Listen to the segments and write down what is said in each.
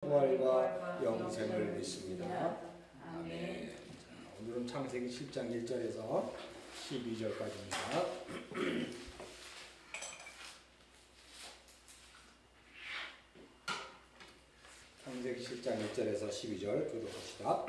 부활과 영생을 믿습니다. 아멘. 자, 오늘은 창세기 7장 1절에서 12절까지입니다. 창세기 7장 1절에서 12절 교독합시다.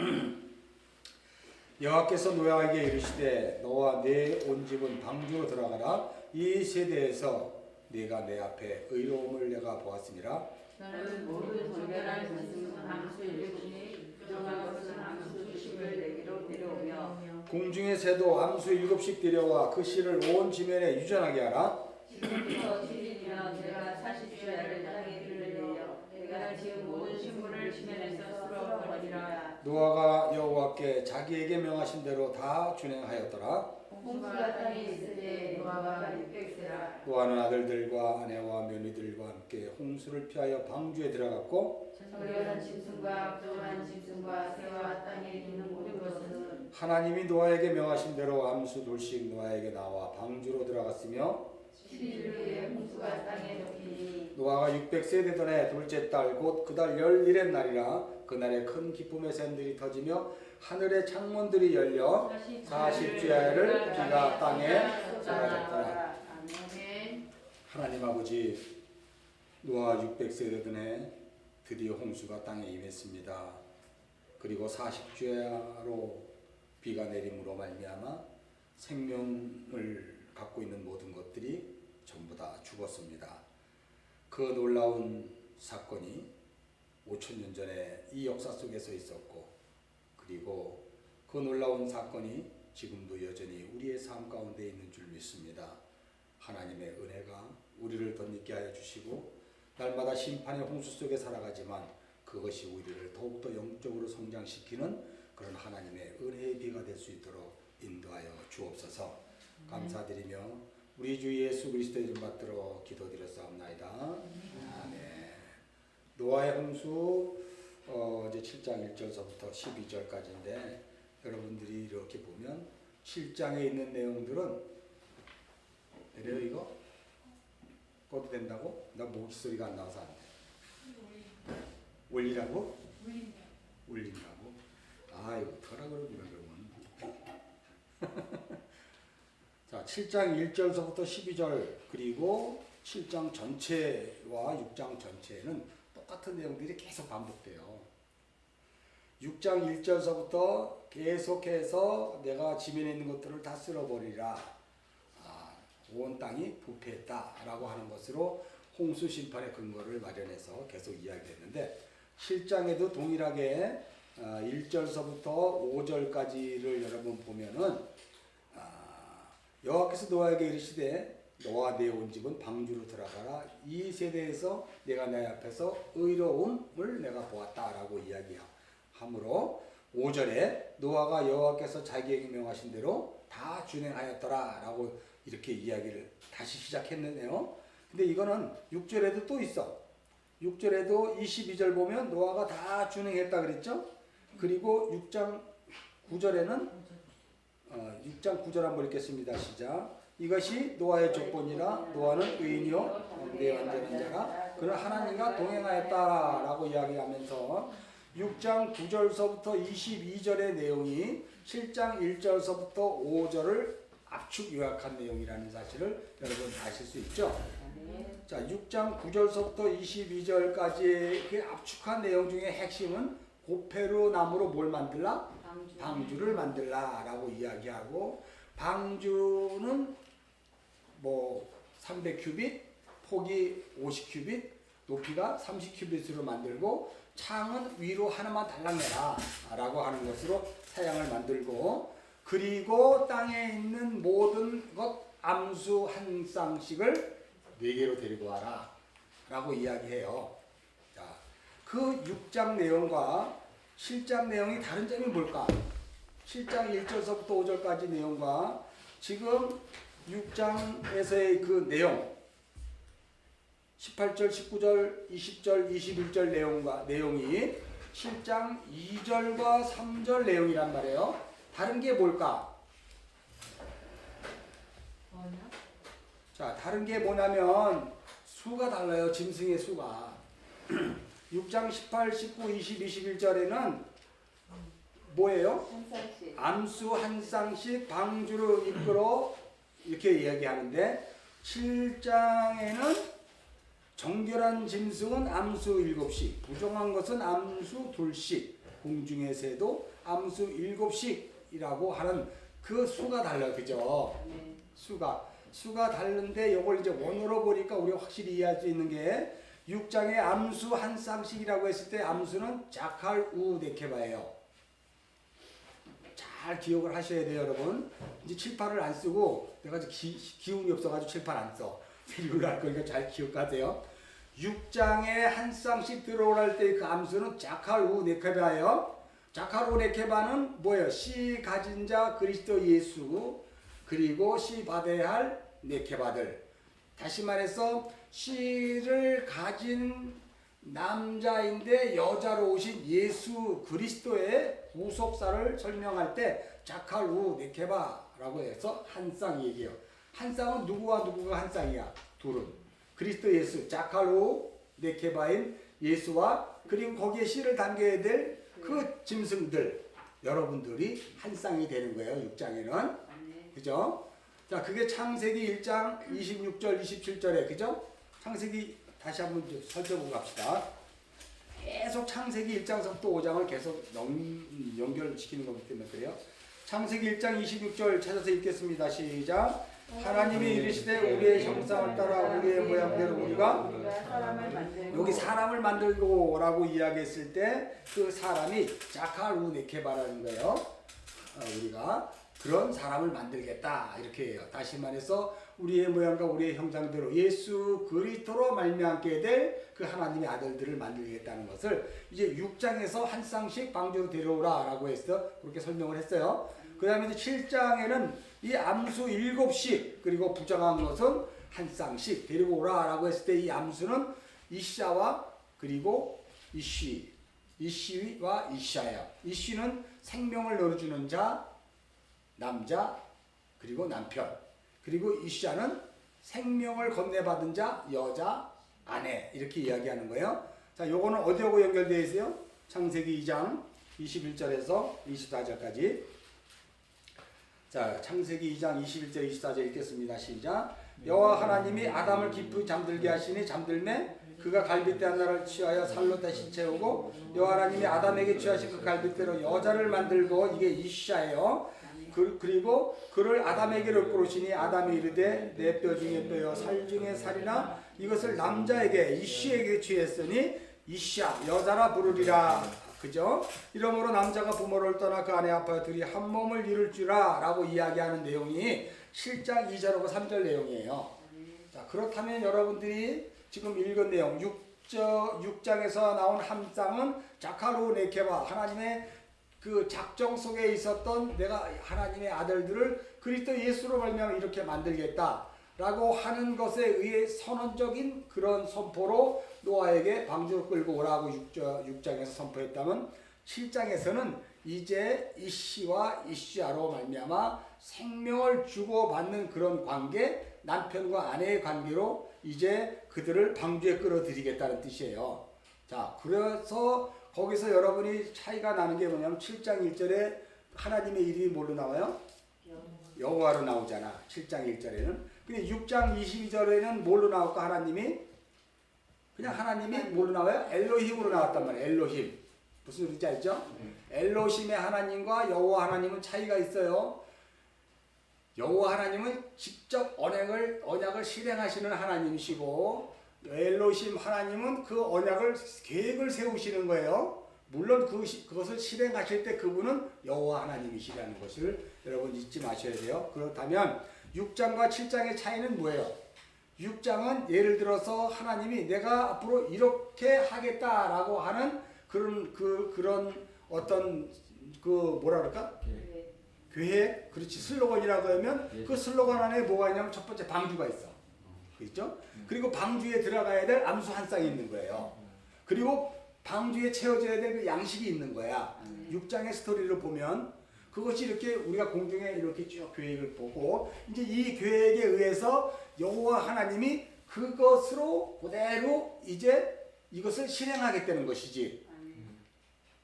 여호와께서 노아에게 이르시되 너와 내 온 집은 방주로 들어가라. 이 세대에서 네가 내 앞에 의로움을 내가 보았으니라. 너는 모든 정결한 것은 암수 일곱이 부정한 것은 암수 10을 내기로 데려오며 공중의 새도 암수 7씩 데려와 그 씨를 온 지면에 유전하게 하라. 지금부터 7일이면 내가 40주야를 땅에 들으려 내가 지은 모든 식물을 지면에서 쓸어버리라. 노아가 여호와께 자기에게 명하신 대로 다 준행하였더라. 홍수가 땅에 있을 때 노아가 600세라. 노아는 아들들과 아내와 며느리들과 함께 홍수를 피하여 방주에 들어갔고 정결한 짐승과 부정한 짐승과 새와 땅에 있는 모든 것은 하나님이 노아에게 명하신 대로 암수 둘씩 노아에게 나와 방주로 들어갔으며 7일 후에 홍수가 땅에 덮이니 노아가 600세 되던 해 둘째 달 곧 그 달 11의 날이라 그날에 큰 기쁨의 샘들이 터지며 하늘의 창문들이 열려 40주야를 비가 땅에 쏟아졌더라. 하나님 아버지, 노아 600세 되던 해 드디어 홍수가 땅에 임했습니다. 그리고 40주야로 비가 내림으로 말미암아 생명을 갖고 있는 모든 것들이 전부 다 죽었습니다. 그 놀라운 사건이 5천년 전에 이 역사 속에서 있었고, 그리고 그 놀라운 사건이 지금도 여전히 우리의 삶 가운데 있는 줄 믿습니다. 하나님의 은혜가 우리를 덧있게 하여 주시고 날마다 심판의 홍수 속에 살아가지만 그것이 우리를 더욱더 영적으로 성장시키는 그런 하나님의 은혜의 비가 될 수 있도록 인도하여 주옵소서. 감사드리며 우리 주 예수 그리스도의 이름 받들어 기도드렸사옵나이다. 아멘. 노아의 홍수 이제 7장 1절서부터 12절까지인데 여러분들이 이렇게 보면 7장에 있는 내용들은 내려 이거 꺼도 된다고? 나 목소리가 안 나와서 안 돼. 올리라고? 올린다고? 아 이거 어떡하라 그러구나 그러면. 자 7장 1절서부터 12절 그리고 7장 전체와 6장 전체는 똑같은 내용들이 계속 반복돼요. 6장 1절서부터 계속해서 내가 지면에 있는 것들을 다 쓸어버리라. 온 땅이 부패했다라고 하는 것으로 홍수 심판의 근거를 마련해서 계속 이야기했는데 7장에도 동일하게 1절서부터 5절까지를 여러분 보면은 여호와께서 노아에게 이르시되 너와 내 온 집은 방주로 들어가라. 이 세대에서 내가 내 앞에서 의로움을 내가 보았다라고 이야기하므로 5절에 노아가 여호와께서 자기에게 명하신 대로 다 준행하였더라라고 이렇게 이야기를 다시 시작했는데요. 근데 이거는 6절에도 또 있어. 6절에도 22절 보면 노아가 다 준행했다 그랬죠. 그리고 6장 9절에는 6장 9절 한번 읽겠습니다. 시작. 이것이 노아의 족본이라 노아는 의인이요 내 완전한 자라 그는 하나님과 동행하였다라고 이야기하면서 6장 9절서부터 22절의 내용이 7장 1절서부터 5절을 압축 요약한 내용이라는 사실을 여러분 아실 수 있죠. 자, 6장 9절서부터 22절까지의 그 압축한 내용 중에 핵심은 고페루 나무로 뭘 만들라? 방주를 만들라 라고 이야기하고 방주는 뭐 300큐빗, 폭이 50큐빗, 높이가 30큐빗으로 만들고 창은 위로 하나만 달랑내라 라고 하는 것으로 사양을 만들고 그리고 땅에 있는 모든 것 암수 한 쌍씩을 4개로 데리고 와라 라고 이야기해요. 자, 그 6장 내용과 7장 내용이 다른 점이 뭘까? 7장 1절서부터 5절까지 내용과 지금 6장에서의 그 내용 18절, 19절, 20절, 21절 내용이 7장 2절과 3절 내용이란 말이에요. 다른 게 뭘까? 자, 다른 게 뭐냐면 수가 달라요. 짐승의 수가. 6장 18, 19, 20, 21절에는 뭐예요? 한 쌍씩. 암수 한 쌍씩 방주로 이끌어 이렇게 이야기하는데 7장에는 정결한 짐승은 암수 7씩, 부정한 것은 암수 2씩, 공중의 새도 암수 7씩이라고 하는 그 수가 달라요. 그죠? 네. 수가 다른데 이걸 이제 원어로 보니까 우리가 확실히 이해할 수 있는 게 6장에 암수 한 쌍씩이라고 했을 때 암수는 자칼 우 네케바예요. 잘 기억을 하셔야 돼요, 여러분. 이제 칠판을 안 쓰고 내가 기운이 없어가지고 칠판 안 써. 이걸로 할 거니까 잘 기억하세요. 6장에 한 쌍씩 들어올 때 그 암수는 자칼 우 네케바예요. 자칼 우 네케바는 뭐예요? 씨 가진 자 그리스도 예수 그리고 씨 받아야 할 네케바들. 다시 말해서 씨를 가진 남자인데 여자로 오신 예수 그리스도의 구속사를 설명할 때 자칼 우 네케바라고 해서 한 쌍 얘기해요. 한 쌍은 누구와 누구가 한 쌍이야? 둘은 그리스도 예수 자칼 우 네케바인 예수와 그리고 거기에 씨를 담겨야 될 그 짐승들 여러분들이 한 쌍이 되는 거예요. 6장에는 그죠? 자, 그게 창세기 1장 26절 27절에 그죠? 창세기 다시 한번 좀 살펴보고 갑시다. 계속 창세기 1장부터 5장을 계속 연결시키는 거기 때문에 그래요. 창세기 1장 26절 찾아서 읽겠습니다. 시작. 하나님이 이르시되 우리의 형상을 따라 우리의 모양대로 우리가 여기 사람을 만들고 라고 이야기했을 때 그 사람이 자칼 우 네케바라는 거예요. 우리가 그런 사람을 만들겠다 이렇게 해요. 다시 말해서 우리의 모양과 우리의 형상대로 예수 그리스도로 말미암게 될 그 하나님의 아들들을 만들겠다는 것을 이제 6장에서 한 쌍씩 방주로 데려오라 라고 해서 그렇게 설명을 했어요. 그 다음에 이제 7장에는 이 암수 7씩 그리고 부정한 것은 한 쌍씩 데리고 오라 라고 했을 때 이 암수는 이샤와 그리고 이쉬와 이샤예요. 이쉬는 생명을 넣어주는 자 남자 그리고 남편 그리고 이샤는 생명을 건네받은 자 여자 아내 이렇게 이야기하는 거예요. 자, 요거는 어디하고 연결되어 있어요? 창세기 2장 21절에서 24절까지. 자, 창세기 2장 21절 24절 읽겠습니다. 시작. 여호와 하나님이 아담을 깊이 잠들게 하시니 잠들매 그가 갈빗대 하나를 취하여 살로 다시 채우고 여호와 하나님이 아담에게 취하신 그 갈빗대로 여자를 만들고 이게 이샤예요. 그리고 그를 아담에게로 부르시니 아담이 이르되 내 뼈 중에 뼈요 살 중에 살이나 이것을 남자에게 이쉬에게 취했으니 이샤 여자라 부르리라. 그죠? 이러므로 남자가 부모를 떠나 그 아내 아파여 둘이 한 몸을 이룰 주라 라고 이야기하는 내용이 7장 2절하고 3절 내용이에요. 자, 그렇다면 여러분들이 지금 읽은 내용 6장에서 나온 한 쌍은 자칼 우 네케바 하나님의 그 작정 속에 있었던 내가 하나님의 아들들을 그리스도 예수로 말미암아 이렇게 만들겠다라고 하는 것에 의해 선언적인 그런 선포로 노아에게 방주로 끌고 오라고 6장에서 선포했다면 7장에서는 이제 이씨와 이씨아로 말미암아 생명을 주고받는 그런 관계 남편과 아내의 관계로 이제 그들을 방주에 끌어들이겠다는 뜻이에요. 자, 그래서 거기서 여러분이 차이가 나는 게 뭐냐면 7장 1절에 하나님의 이름이 뭘로 나와요? 여호와로 나오잖아. 7장 1절에는. 근데 6장 22절에는 뭘로 나올까? 하나님이 그냥 하나님이 뭘로 나와요? 엘로힘으로 나왔단 말이에요. 엘로힘. 무슨 소리인지 알죠? 엘로힘의 하나님과 여호와 하나님은 차이가 있어요. 여호와 하나님은 직접 언약을 실행하시는 하나님이시고 엘로힘 하나님은 그 언약을 계획을 세우시는 거예요. 물론 그것을 실행하실 때 그분은 여호와 하나님이시라는 것을 여러분 잊지 마셔야 돼요. 그렇다면 6장과 7장의 차이는 뭐예요? 6장은 예를 들어서 하나님이 내가 앞으로 이렇게 하겠다라고 하는 그런 어떤 뭐라 그럴까? 계획, 그렇지 슬로건이라고 하면 그 슬로건 안에 뭐가 있냐면 첫 번째 방주가 있어. 그렇죠? 그리고 방주에 들어가야 될 암수 한 쌍이 있는 거예요. 그리고 방주에 채워져야 될 그 양식이 있는 거야. 6장의 스토리를 보면 그것이 이렇게 우리가 공중에 이렇게 쭉 계획을 보고 이제 이 계획에 의해서 여호와 하나님이 그것으로 그대로 이제 이것을 실행하겠다는 것이지.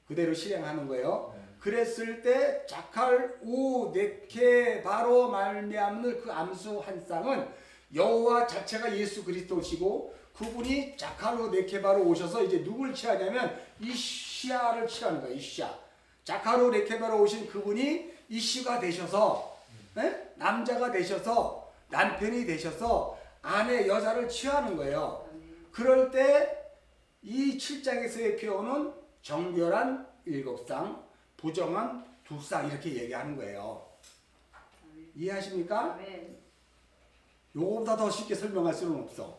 그대로 실행하는 거예요. 네. 그랬을 때 자칼 우 네케 바로 말미암는 그 암수 한 쌍은 여호와 자체가 예수 그리스도시고 그분이 자칼 우 네케 바로 오셔서 이제 누굴 취하냐면 이시아를 취하는 거예요. 이시아. 자칼 우 네케 바로 오신 그분이 이시가 되셔서 남자가 되셔서 남편이 되셔서 아내 여자를 취하는 거예요. 그럴 때 이 7장에서의 표현은 정결한 7쌍, 부정한 2쌍 이렇게 얘기하는 거예요. 이해하십니까? 요거보다 더 쉽게 설명할 수는 없어.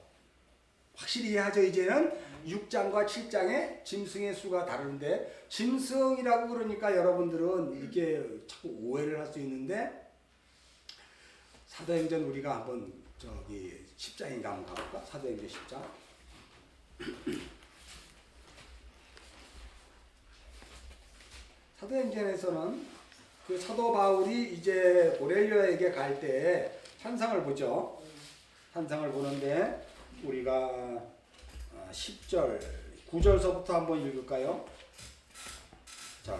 확실히 이해하죠? 이제는 6장과 7장의 짐승의 수가 다른데 짐승이라고 그러니까 여러분들은 이게 자꾸 오해를 할 수 있는데 사도행전 우리가 한번 저기 10장인가 한번 가볼까? 사도행전 10장. 사도행전에서는 그 사도 바울이 이제 고넬료에게 갈 때 환상을 보죠. 환상을 보는데 우리가 10절, 9절서부터 한번 읽을까요? 자,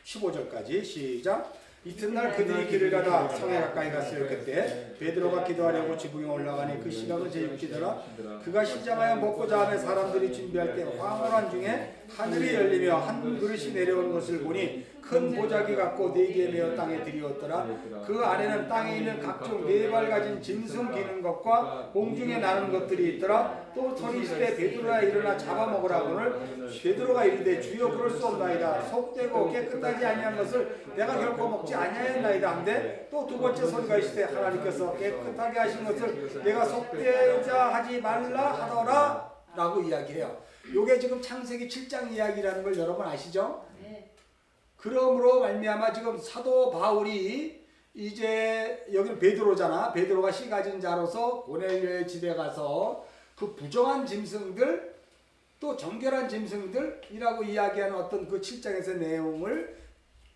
15절까지 시작. 이튿날 그들이 길을 가다 성에 가까이 갔을 그때 베드로가 기도하려고 지붕에 올라가니 그 시각은 제6지더라. 그가 시장하여 먹고자 하며 사람들이 준비할 때 황홀한 중에 하늘이 열리며 한 그릇이 내려온 것을 보니 큰 보자기 같고 4개에 메어 땅에 들이었더라. 그 안에는 땅에 있는 각종 4발 가진 짐승 기는 것과 공중에 나는 것들이 있더라. 또 소리 있을 베드로야 일어나 잡아먹으라고는 베드로가 이르되 주여 그럴 수 없나이다. 속되고 깨끗하지 아니한 것을 내가 결코 먹지 아니하였나이다 한데 또 두 번째 소리가 있을 하나님께서 깨끗하게 하신 것을 내가 속되자 하지 말라 하더라 라고 이야기해요. 요게 지금 창세기 7장 이야기라는 걸 여러분 아시죠? 그러므로 말미암아 지금 사도 바울이 이제 여기는 베드로잖아. 베드로가 씨 가진 자로서 고넬료의 집에 가서 그 부정한 짐승들 또 정결한 짐승들이라고 이야기하는 어떤 그 7장에서 내용을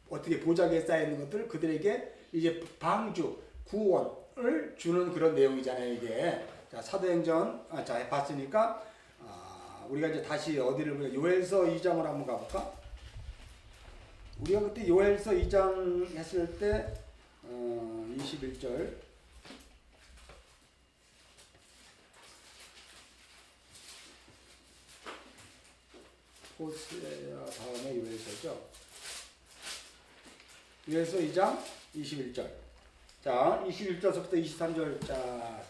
어떻게 보자기에 쌓여있는 것들을 그들에게 이제 방주, 구원을 주는 그런 내용이잖아요. 이게 자 사도행전 자 봤으니까 우리가 이제 다시 어디를 보자 요엘서 2장으로 한번 가볼까? 우리가 그때 요엘서 2장 했을 때 21절 호세아 다음에 요엘서죠. 요엘서 2장 21절. 자, 21절부터 23절 자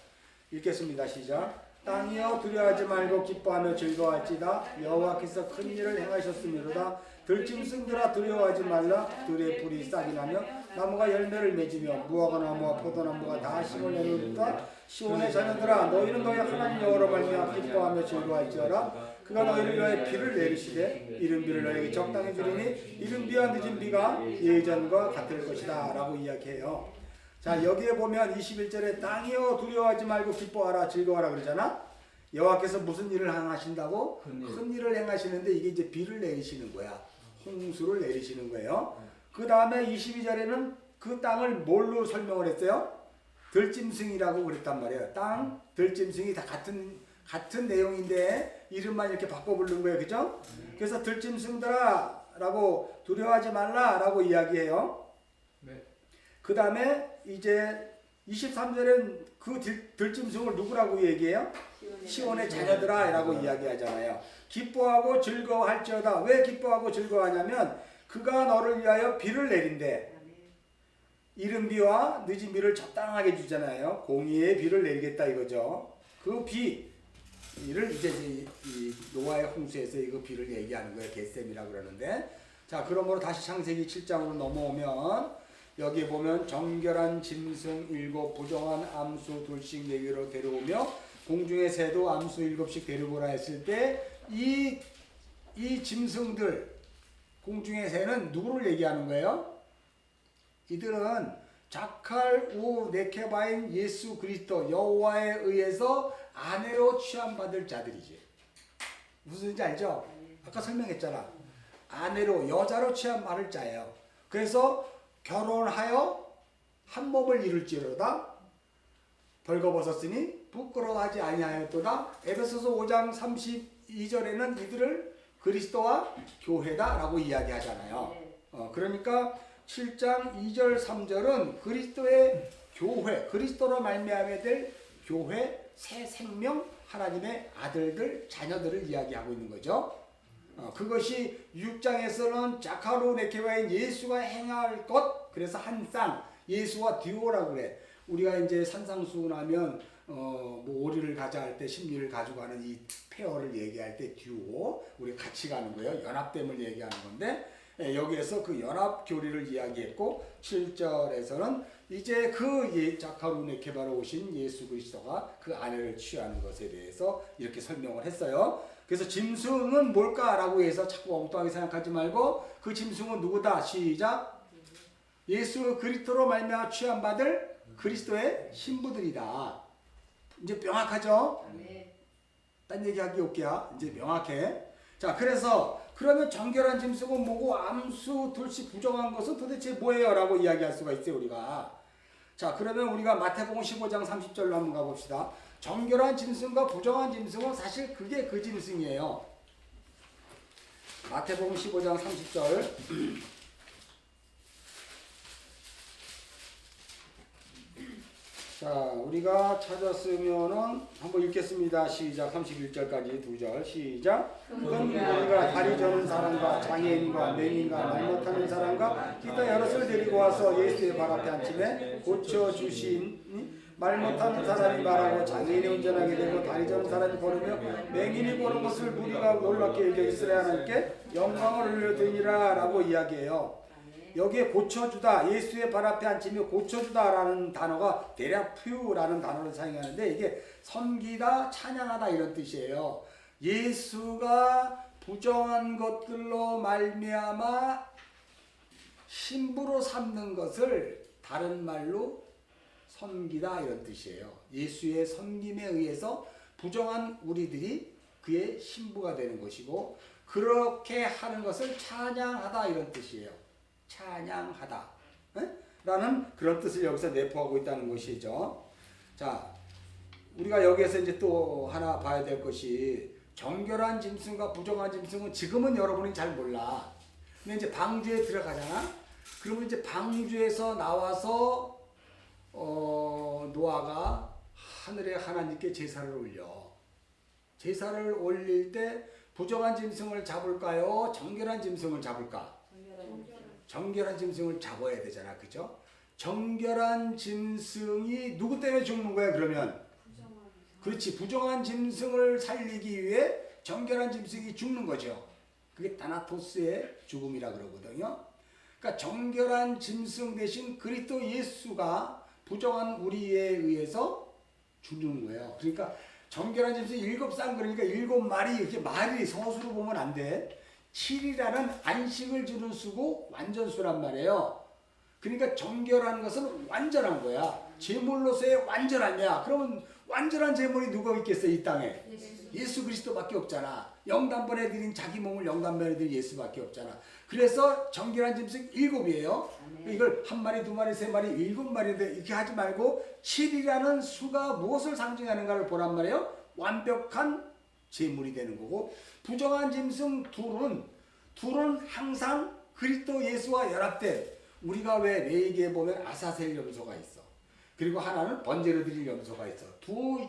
읽겠습니다. 시작. 땅이여 두려워하지 말고 기뻐하며 즐거워할지다. 여호와께서 큰 일을 행하셨음이로다. 들짐승들아 두려워하지 말라. 들의 불이 싹이 나며 나무가 열매를 맺으며 무화과 나무와 포도나무가 다 심을 내놓다. 시온의 자녀들아 너희는 너희 하나님 여호와로 말미암아 기뻐하며 즐거워할지어다. 그가 너희를 위하여 비를 내리시되 이른 비를 너희에게 적당히 주리니 이른 비와 늦은 비가 예전과 같을 것이다 라고 이야기해요. 자 여기에 보면 21절에 땅이여 두려워하지 말고 기뻐하라 즐거워하라 그러잖아. 여호와께서 무슨 일을 행하신다고? 큰 일을 행하시는데 이게 이제 비를 내리시는 거야. 홍수를 내리시는 거예요. 그 다음에 22절에는 그 땅을 뭘로 설명을 했어요? 들짐승이라고 그랬단 말이에요. 땅, 들짐승이 다 같은 내용인데 이름만 이렇게 바꿔 부르는 거예요. 그죠? 그래서 들짐승들아 라고 두려워하지 말라 라고 이야기해요. 네. 그 다음에 이제 23절엔 그 들짐승을 누구라고 얘기해요? 시온의 자녀들아 라고 이야기하잖아요. 기뻐하고 즐거워할지어다. 왜 기뻐하고 즐거워하냐면 그가 너를 위하여 비를 내린대. 이른 비와 늦은 비를 적당하게 주잖아요. 공의의 비를 내리겠다 이거죠. 그 비를 이제 이 노아의 홍수에서 이거 비를 얘기하는 거예요. 겟셈이라고 그러는데 자 그러므로 다시 창세기 7장으로 넘어오면 여기 보면 정결한 짐승 7 부정한 암수 2씩 4개로 데려오며 공중의 새도 암수 7씩 데려오라 했을 때 이 짐승들 공중의 새는 누구를 얘기하는 거예요? 이들은 자칼 우 네케바인 예수 그리스도 여호와에 의해서 아내로 취함받을 자들이지. 무슨 뜻인지 알죠? 아까 설명했잖아. 아내로 여자로 취함받을 자예요. 그래서 결혼하여 한 몸을 이룰지로다 벌거벗었으니 부끄러워하지 아니하였도다. 에베소서 5장 32절에는 이들을 그리스도와 교회다라고 이야기하잖아요. 그러니까 7장 2절 3절은 그리스도의 교회, 그리스도로 말미암아야 될 교회, 새 생명, 하나님의 아들들, 자녀들을 이야기하고 있는 거죠. 그것이 6장에서는 자카루 네케바인 예수가 행할 것, 그래서 한 쌍, 예수와 듀오라고 그래. 우리가 이제 산상수훈하면 뭐 오리를 가져갈 때 심리를 가져가는 이 페어를 얘기할 때 듀오, 우리 같이 가는 거예요. 연합됨을 얘기하는 건데 여기에서 그 연합 교리를 이야기했고 7절에서는 이제 그 자카루 네케바로 오신 예수 그리스도가 그 아내를 취하는 것에 대해서 이렇게 설명을 했어요. 그래서 짐승은 뭘까라고 해서 자꾸 엉뚱하게 생각하지 말고 그 짐승은 누구다? 시작. 예수 그리스도로 말미암아 취함 받을 그리스도의 신부들이다. 이제 명확하죠? 딴 얘기하기 없게야. 이제 명확해. 자, 그래서 그러면 정결한 짐승은 뭐고 암수 둘씩 부정한 것은 도대체 뭐예요? 라고 이야기할 수가 있어요, 우리가. 자, 그러면 우리가 마태복음 15장 30절로 한번 가봅시다. 정결한 짐승과 부정한 짐승은 사실 그게 그 짐승이에요. 마태복음 15장 30절. 자, 우리가 찾았으면은 한번 읽겠습니다. 시작. 31절까지 두 절. 시작. 그건 우리가 다리 저는 사람과 장애인과 맹인과 말 못하는 사람과 기타 여럿을 데리고 와서 예수의 발 앞에 앉힘에 고쳐주신 말 못하는 사람이 말하고 장애인이 운전하게 되고 다리 저는 사람이 걸으며 맹인이 보는 것을 우리가 놀랍게 여겨 이스라엘 하나님께 영광을 올려드리라 라고 이야기해요. 여기에 고쳐주다, 예수의 발 앞에 앉히며 고쳐주다라는 단어가 데라퓨라는 단어를 사용하는데 이게 섬기다, 찬양하다 이런 뜻이에요. 예수가 부정한 것들로 말미암아 신부로 삼는 것을 다른 말로 섬기다 이런 뜻이에요. 예수의 섬김에 의해서 부정한 우리들이 그의 신부가 되는 것이고 그렇게 하는 것을 찬양하다 이런 뜻이에요. 찬양하다 라는 그런 뜻을 여기서 내포하고 있다는 것이죠. 자, 우리가 여기에서 이제 또 하나 봐야 될 것이 정결한 짐승과 부정한 짐승은 지금은 여러분이 잘 몰라. 근데 이제 방주에 들어가잖아. 그러면 이제 방주에서 나와서 노아가 하늘의 하나님께 제사를 올려. 제사를 올릴 때 부정한 짐승을 잡을까요? 정결한 짐승을 잡을까? 정결한 짐승을 잡아야 되잖아. 그죠? 정결한 짐승이 누구 때문에 죽는 거야, 그러면? 그렇지. 부정한 짐승을 살리기 위해 정결한 짐승이 죽는 거죠. 그게 다나토스의 죽음이라 그러거든요. 그러니까 정결한 짐승 대신 그리스도 예수가 부정한 우리에 의해서 죽는 거예요. 그러니까 정결한 짐승 7쌍 그러니까 7마리 이렇게 말이 서수로 보면 안 돼. 7이라는 안식을 주는 수고 완전수란 말이에요. 그러니까 정결한 것은 완전한 거야. 제물로서의 완전하냐? 그러면 완전한 제물이 누가 있겠어요, 이 땅에? 예수 그리스도밖에 없잖아. 영단번에 드린 자기 몸을 영단번에 드린 예수밖에 없잖아. 그래서 정결한 짐승 7이에요. 이걸 1마리, 2마리, 3마리, 7마리 이렇게 하지 말고 7이라는 수가 무엇을 상징하는가를 보란 말이에요. 완벽한 제물이 되는 거고 부정한 짐승 둘은 항상 그리스도 예수와 연합된 우리가 왜 레이기에 보면 아사셀 염소가 있어. 그리고 하나는 번제를 드릴 염소가 있어. 두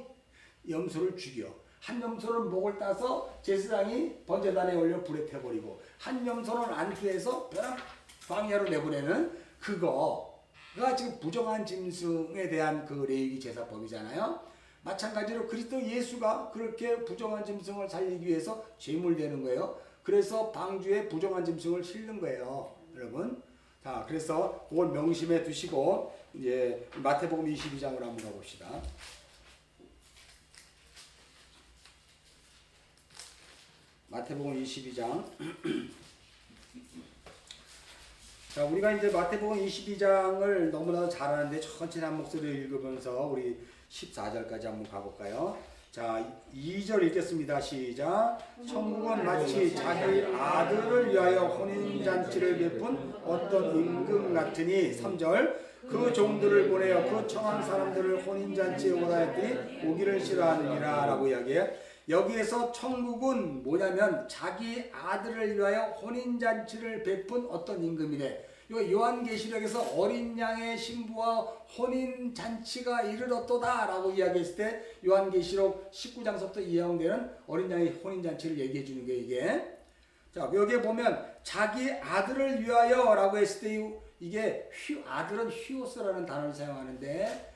염소를 죽여. 한 염소는 목을 따서 제사장이 번제단에 올려 불에 태버리고 한 염소는 안수해서 광야로 내보내는 그거가 지금 부정한 짐승에 대한 그 레위기 제사법이잖아요. 마찬가지로 그리스도 예수가 그렇게 부정한 짐승을 살리기 위해서 제물되는 거예요. 그래서 방주에 부정한 짐승을 싣는 거예요, 여러분. 자, 그래서 그걸 명심해 두시고 이제 마태복음 22장으로 한번 가봅시다. 마태복음 22장. 자, 우리가 이제 마태복음 22장을 너무나 잘 아는데 천천히 한 목소리로 읽으면서 우리 14절까지 한번 가볼까요? 자, 2절 읽겠습니다. 시작. 천국은 마치 자기 아들을 위하여 혼인잔치를 베푼 어떤 임금 같으니 3절 그 종들을 보내어 그 청한 사람들을 혼인잔치에 오라 했더니 오기를 싫어하느니라 라고 이야기해요. 여기에서 천국은 뭐냐면 자기 아들을 위하여 혼인잔치를 베푼 어떤 임금이래. 이 요한계시록에서 어린 양의 신부와 혼인잔치가 이르렀도다 라고 이야기했을 때 요한계시록 19장서부터 이해되는 어린 양의 혼인잔치를 얘기해 주는 게 이게. 자, 여기에 보면 자기 아들을 위하여 라고 했을 때 이게 아들은 휘오스라는 단어를 사용하는데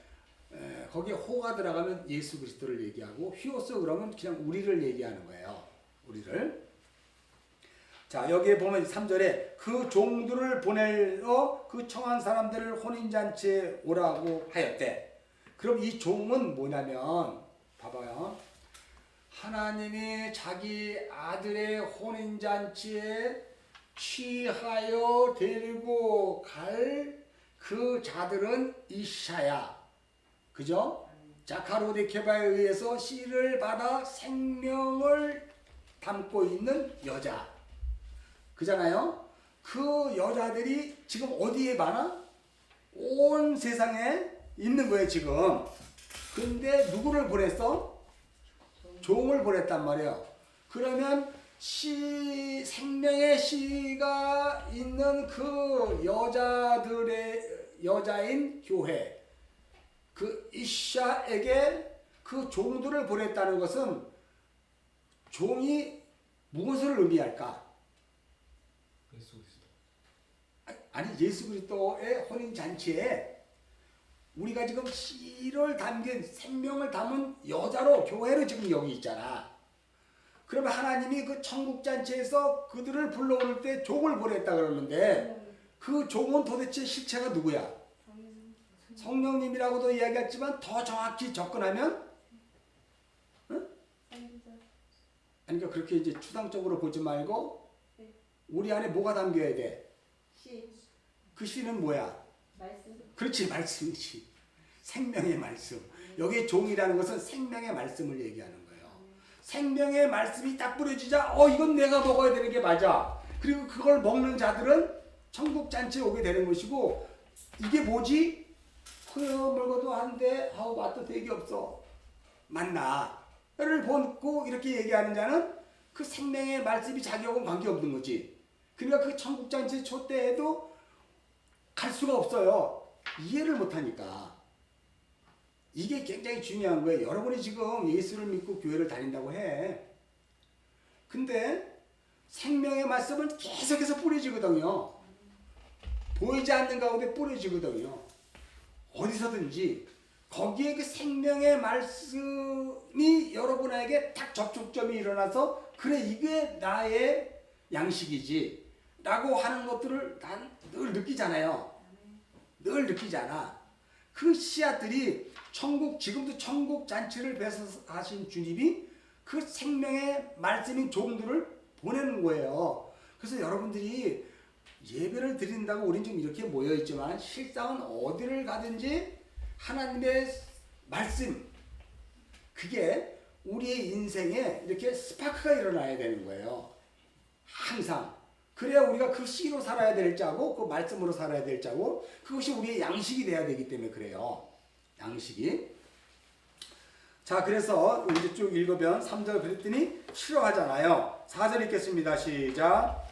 거기에 호가 들어가면 예수 그리스도를 얘기하고 휘오스 그러면 그냥 우리를 얘기하는 거예요. 우리를. 자, 여기에 보면 3절에 그 종들을 보내어 그 청한 사람들을 혼인잔치에 오라고 하였대. 그럼 이 종은 뭐냐면 봐봐요. 하나님이 자기 아들의 혼인잔치에 취하여 데리고 갈 그 자들은 이샤야. 그죠? 자카로데케바에 의해서 씨를 받아 생명을 담고 있는 여자. 그잖아요? 그 여자들이 지금 어디에 많아? 온 세상에 있는 거예요, 지금. 근데 누구를 보냈어? 종을 보냈단 말이에요. 그러면 생명의 씨가 있는 그 여자인 교회, 그 이샤에게 그 종들을 보냈다는 것은 종이 무엇을 의미할까? 예수 그리스도. 아니, 예수 그리스도의 혼인 잔치에 우리가 지금 씨를 담긴 생명을 담은 여자로 교회로 지금 여기 있잖아. 그러면 하나님이 그 천국 잔치에서 그들을 불러올 때 종을 보냈다 그러는데 그 종은 도대체 실체가 누구야? 성령님이라고도 이야기했지만 더 정확히 접근하면 응? 아니, 그러니까 그렇게 이제 추상적으로 보지 말고 우리 안에 뭐가 담겨야 돼? 그 씨는 뭐야? 그렇지, 말씀이지. 생명의 말씀. 여기 종이라는 것은 생명의 말씀을 얘기하는 거예요. 생명의 말씀이 딱 뿌려지자 이건 내가 먹어야 되는 게 맞아. 그리고 그걸 먹는 자들은 천국 잔치에 오게 되는 것이고, 이게 뭐지? 먹어도 한데 맛도 되게 없어. 만나를 본고 이렇게 얘기하는 자는 그 생명의 말씀이 자기하고는 관계없는 거지. 그러니까 그 천국 잔치 초대에도 갈 수가 없어요. 이해를 못하니까. 이게 굉장히 중요한 거예요. 여러분이 지금 예수를 믿고 교회를 다닌다고 해. 근데 생명의 말씀은 계속해서 뿌려지거든요. 보이지 않는 가운데 뿌려지거든요. 어디서든지. 거기에 그 생명의 말씀이 여러분에게 딱 접촉점이 일어나서 그래, 이게 나의 양식이지 라고 하는 것들을 난 늘 느끼잖아요. 늘 느끼잖아. 그 씨앗들이 지금도 천국 잔치를 배설하신 주님이 그 생명의 말씀인 종들을 보내는 거예요. 그래서 여러분들이 예배를 드린다고 우린 지금 이렇게 모여있지만 실상은 어디를 가든지 하나님의 말씀, 그게 우리의 인생에 이렇게 스파크가 일어나야 되는 거예요. 항상. 그래야 우리가 그 씨로 살아야 될 자고 그 말씀으로 살아야 될 자고 그것이 우리의 양식이 돼야 되기 때문에 그래요. 양식이. 자, 그래서 이제 쭉 읽어보면 3절 그랬더니 싫어하잖아요. 4절 읽겠습니다. 시작.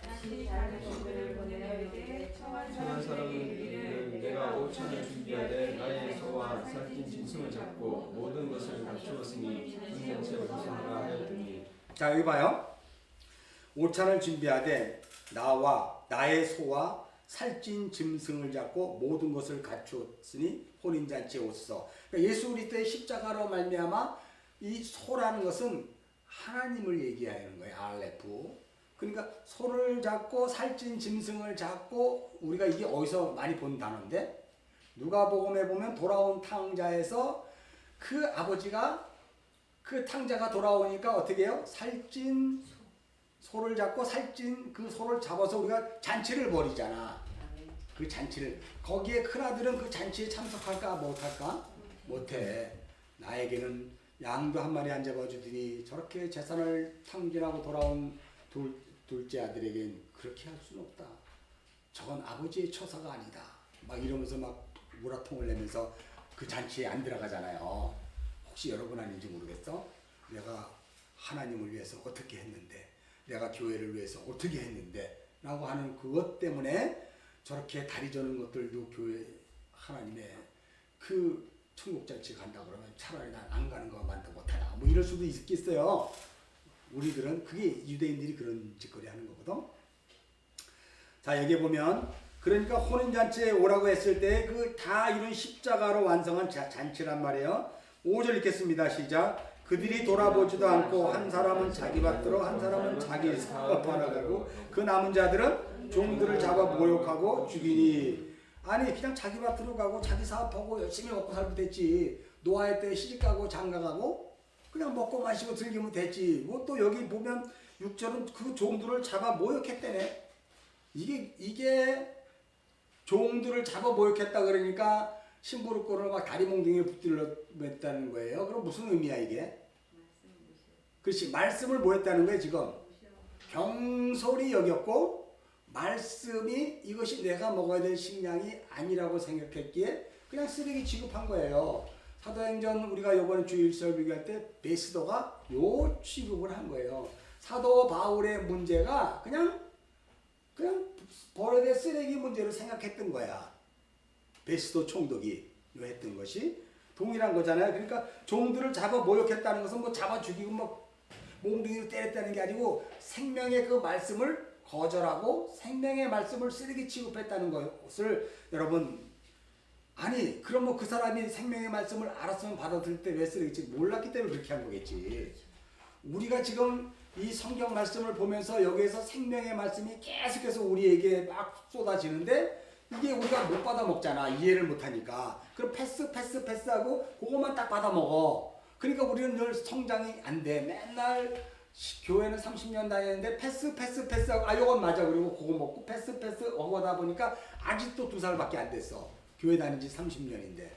청한 사람은 내가 5천을 준비하되 나의 소와 살찐 짐승을 잡고 모든 것을 갖추었으니 혼인잔치에 오라 하였더니. 자, 여기 봐요. 5찬을 준비하되 나와 나의 소와 살찐 짐승을 잡고 모든 것을 갖추었으니 혼인잔치에 오소서. 그러니까 예수 그리스도의 십자가로 말미암아 이 소라는 것은 하나님을 얘기하는 거예요. 알레프. 그러니까 소를 잡고 살찐 짐승을 잡고, 우리가 이게 어디서 많이 본 단어인데 누가복음에 보면 돌아온 탕자에서 그 아버지가 그 탕자가 돌아오니까 어떻게 해요? 살찐 소를 잡고 살찐 그 소를 잡아서 우리가 잔치를 벌이잖아. 그 잔치를. 거기에 큰아들은 그 잔치에 참석할까 못할까? 못해. 나에게는 양도 한 마리 안 잡아주더니 저렇게 재산을 탕진하고 돌아온 둘째 아들에겐 그렇게 할 수는 없다. 저건 아버지의 처사가 아니다. 막 이러면서 막 우라통을 내면서 그 잔치에 안 들어가잖아요. 혹시 여러분 아닌지 모르겠어? 내가 하나님을 위해서 어떻게 했는데, 내가 교회를 위해서 어떻게 했는데 라고 하는 그것 때문에 저렇게 다리 저는 것들도 교회 하나님의 그 천국 잔치 간다 그러면 차라리 난 안 가는 것만 더 못하나 뭐 이럴 수도 있겠어요. 우리들은 그게 유대인들이 그런 짓거리 하는 거거든. 자, 여기 보면 그러니까 혼인잔치에 오라고 했을 때 그 다 이룬 십자가로 완성한 잔치란 말이에요. 5절 읽겠습니다. 시작. 그들이 돌아보지도 않고 한 사람은 자기 밭으로 한 사람은 자기 사업하러 가고 그 남은 자들은 종들을 잡아 모욕하고 죽이니. 아니 그냥 자기 밭으로 가고 자기 사업하고 열심히 먹고 살면 됐지. 노아의 때 시집가고 장가가고 그냥 먹고 마시고 즐기면 됐지. 뭐 또 여기 보면 6절은 그 종들을 잡아 모욕했대네. 이게 종들을 잡아 모욕했다 그러니까 심부름꾼을 막 다리 몽둥이에 붙들렸다는 거예요. 그럼 무슨 의미야 이게? 그렇지, 말씀을 뭐 했다는 거예요 지금? 경솔히 여겼고 말씀이 이것이 내가 먹어야 될 식량이 아니라고 생각했기에 그냥 쓰레기 취급한 거예요. 사도행전 우리가 이번에 주일 설교할 때 베스도가 요 취급을 한 거예요. 사도 바울의 문제가 그냥 버려진 쓰레기 문제로 생각했던 거야. 베스도 총독이 요 했던 것이 동일한 거잖아요. 그러니까 종들을 잡아 모욕했다는 것은 뭐 잡아 죽이고 뭐 몽둥이로 때렸다는 게 아니고 생명의 그 말씀을 거절하고 생명의 말씀을 쓰레기 취급했다는 것을 여러분, 아니 그럼 뭐 그 사람이 생명의 말씀을 알았으면 받아들일 때 왜 쓰레기 취급 몰랐기 때문에 그렇게 한 거겠지. 우리가 지금 이 성경 말씀을 보면서 여기에서 생명의 말씀이 계속해서 우리에게 막 쏟아지는데 이게 우리가 못 받아 먹잖아. 이해를 못 하니까. 그럼 패스하고 그것만 딱 받아 먹어. 그러니까 우리는 늘 성장이 안 돼. 맨날 교회는 30년 다녔는데 패스하고 아 요건 맞아. 그리고 그거 먹고 패스 하다 보니까 아직도 2살밖에 안 됐어. 교회 다닌 지 30년인데.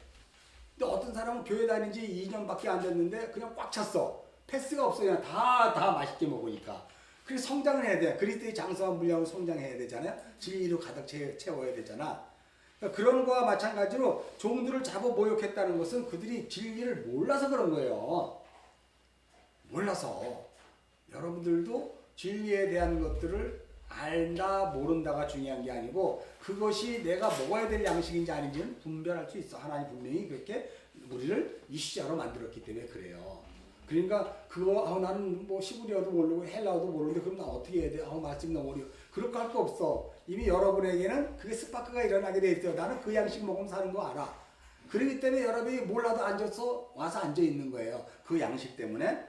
근데 어떤 사람은 교회 다닌 지 2년밖에 안 됐는데 그냥 꽉 찼어. 패스가 없어. 그냥 다 맛있게 먹으니까. 그래서 성장을 해야 돼. 그리스도의 장성한 분량으로 성장해야 되잖아요. 진리로 가득 채워야 되잖아. 그러니까 그런 거와 마찬가지로 종들을 잡아 모욕했다는 것은 그들이 진리를 몰라서 그런 거예요. 몰라서. 여러분들도 진리에 대한 것들을 알다 모른다가 중요한 게 아니고 그것이 내가 먹어야 될 양식인지 아닌지는 분별할 수 있어. 하나님 분명히 그렇게 우리를 이 시자로 만들었기 때문에 그래요. 그러니까 그거 나는 뭐 시브리어도 모르고 헬라어도 모르는데 그럼 나 어떻게 해야 돼? 말씀 너무 어려워. 그럴 거 할 거 없어. 이미 여러분에게는 그게 스파크가 일어나게 돼 있어요. 나는 그 양식 먹으면 사는 거 알아. 그렇기 때문에 여러분이 몰라도 앉아서 와서 앉아 있는 거예요. 그 양식 때문에.